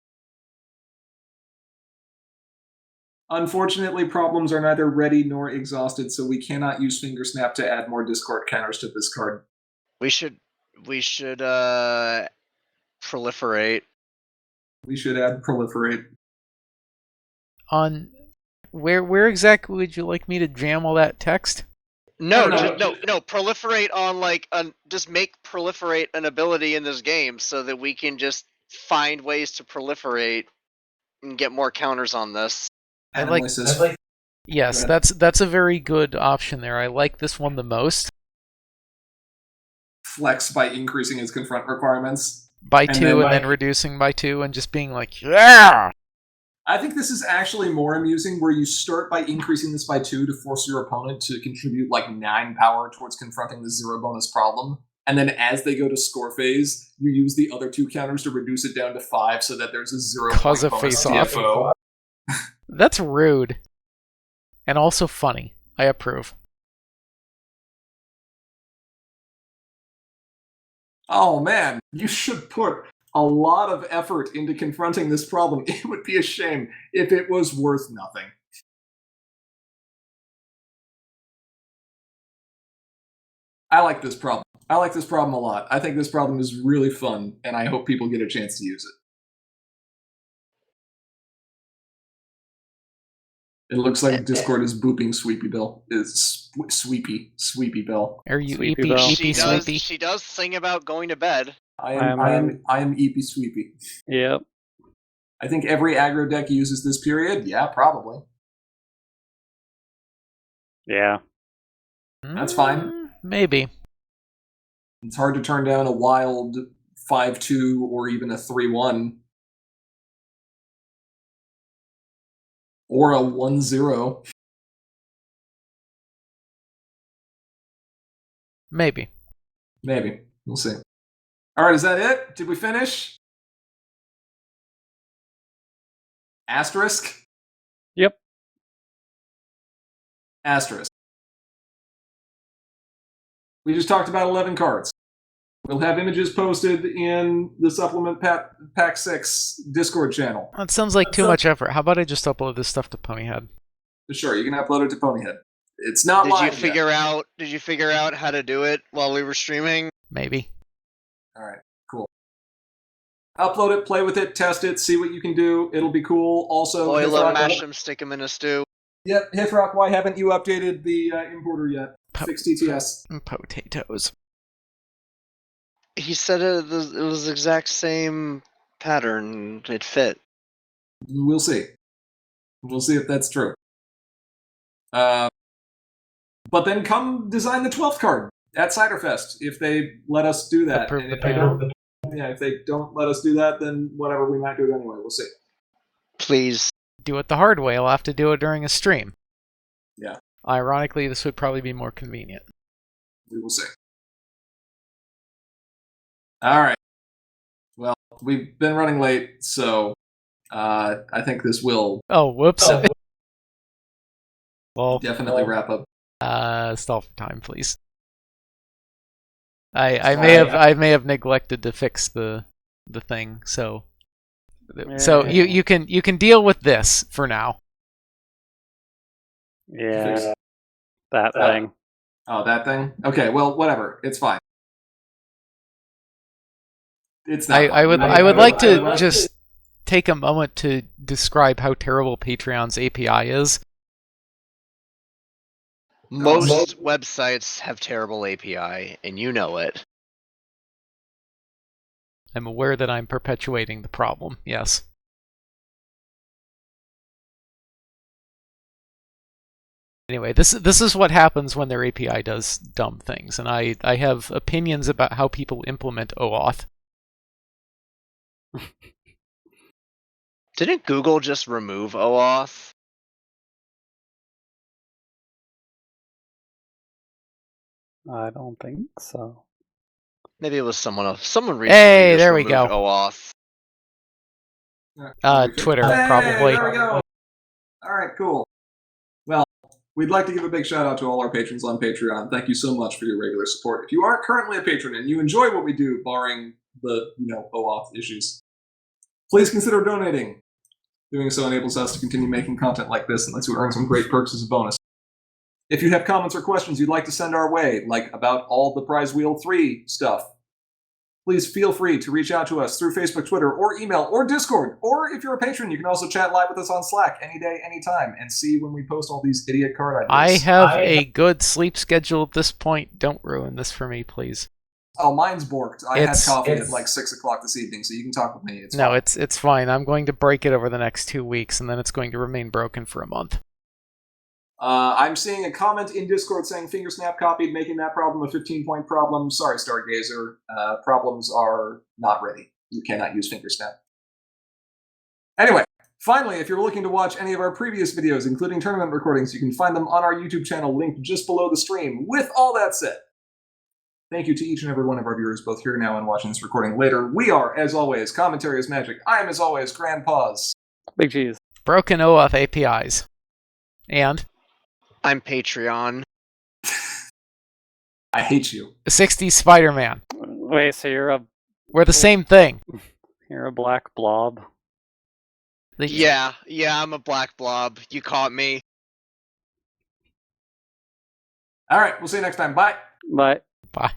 S1: Unfortunately, problems are neither ready nor exhausted, so we cannot use Finger Snap to add more Discord counters to this card.
S4: We should proliferate.
S1: We should add Proliferate.
S3: On where exactly would you like me to jam all that text?
S4: No,
S1: No,
S4: no, proliferate on just make proliferate an ability in this game so that we can just find ways to proliferate and get more counters on this.
S3: I like-
S1: Animal
S3: Yes,
S1: Go ahead.
S3: that's a very good option there. I like this one the most.
S1: Flex by increasing its confront requirements.
S3: By
S1: And
S3: 2
S1: then
S3: and
S1: by-
S3: then reducing by 2 and just being like, yeah!
S1: I think this is actually more amusing where you start by increasing this by 2 to force your opponent to contribute like 9 power towards confronting the 0 bonus problem. And then as they go to score phase, you use the other 2 counters to reduce it down to 5 so that there's a 0
S3: Cause a
S1: bonus
S3: face-off.
S1: TFO.
S3: That's rude. And also funny. I approve.
S1: Oh man, you should put a lot of effort into confronting this problem. It would be a shame if it was worth nothing. I like this problem. I like this problem a lot. I think this problem is really fun, and I hope people get a chance to use it. It looks like Discord is booping Sweepy Bill. Is Sweepy Bill.
S3: Are you
S2: Sweepy
S3: eepy,
S2: Bell.
S3: eepy, sweepy?
S4: She does sing about going to bed.
S1: I am Eepy Sweepy.
S2: Yep.
S1: I think every aggro deck uses this period. Yeah, probably.
S2: Yeah.
S1: That's fine.
S3: Maybe.
S1: It's hard to turn down a wild 5-2 or even a 3-1. Or a 1-0.
S3: Maybe.
S1: Maybe. We'll see. Alright, is that it? Did we finish? Asterisk?
S2: Yep.
S1: Asterisk. We just talked about 11 cards. We'll have images posted in the Supplement Pack 6 Discord channel.
S3: That sounds like too much effort. How about I just upload this stuff to Ponyhead?
S1: Sure, you can upload it to Ponyhead. It's not
S4: Did you
S1: live yet.
S4: figure out how to do it while we were streaming?
S3: Maybe.
S1: Alright, cool. Upload it, play with it, test it, see what you can do. It'll be cool. Also,
S4: Boil them,
S1: Hithrock,
S4: mash them, stick them in a stew.
S1: Yep, Hithrock, why haven't you updated the importer yet? Fix TTS.
S3: Potatoes.
S4: He said it was the exact same pattern. It fit.
S1: We'll see. We'll see if that's true. But then come design the 12th card at Ciderfest if they let us do that.
S3: Approve
S1: And
S3: the
S1: if they
S3: panel.
S1: don't, if they don't let us do that, then whatever, we might do it anyway. We'll see.
S4: Please.
S3: Do it the hard way. I'll have to do it during a stream.
S1: Yeah.
S3: Ironically, this would probably be more convenient.
S1: We will see. All right. Well, we've been running late, so I think this will
S3: Oh, whoops. Well,
S1: definitely wrap up.
S3: stall for time, please. I may have neglected to fix the thing, so you can deal with this for now.
S2: Yeah, that thing.
S1: Oh, that thing? Okay, well, whatever. It's fine. It's not
S3: I would
S1: fine.
S3: like to just take a moment to describe how terrible Patreon's API is.
S4: Most websites have terrible API, and you know it.
S3: I'm aware that I'm perpetuating the problem. Yes. Anyway, this is what happens when their API does dumb things, and I have opinions about how people implement OAuth.
S4: Didn't Google just remove OAuth?
S2: I don't think so.
S4: Maybe it was someone else. Someone recently
S3: Hey,
S4: just
S3: there we
S4: removed
S3: go.
S4: OAuth.
S3: Twitter,
S1: Hey,
S3: probably.
S1: There we go. All right, cool. Well, we'd like to give a big shout out to all our patrons on Patreon. Thank you so much for your regular support. If you aren't currently a patron and you enjoy what we do, barring the OAuth issues, please consider donating. Doing so enables us to continue making content like this and lets you earn some great perks as a bonus. If you have comments or questions you'd like to send our way, like about all the Prize Wheel 3 stuff, please feel free to reach out to us through Facebook, Twitter, or email, or Discord. Or if you're a patron, you can also chat live with us on Slack any day, anytime, and see when we post all these idiot card
S3: I
S1: ideas.
S3: have a good sleep schedule at this point. Don't ruin this for me, please.
S1: Oh, mine's borked. I had
S3: It's-
S1: coffee at like 6 o'clock this evening, so you can talk with me. It's
S3: No,
S1: fine.
S3: it's fine. I'm going to break it over the next 2 weeks, and then it's going to remain broken for a month.
S1: I'm seeing a comment in Discord saying Fingersnap copied, making that problem a 15-point problem. Sorry, Stargazer. Problems are not ready. You cannot use Fingersnap. Anyway, finally, if you're looking to watch any of our previous videos, including tournament recordings, you can find them on our YouTube channel linked just below the stream. With all that said, thank you to each and every one of our viewers, both here now and watching this recording later. We are, as always, Commentary is Magic. I am, as always, Grandpaws.
S2: Big cheese.
S3: Broken OAuth APIs. And
S4: I'm Patreon.
S1: I hate you.
S3: 60 Spider-Man.
S2: Wait, so
S3: We're the same thing.
S2: you're a black blob?
S4: Yeah, I'm a black blob. You caught me.
S1: All right, we'll see you next time. Bye.
S2: But
S3: Bye.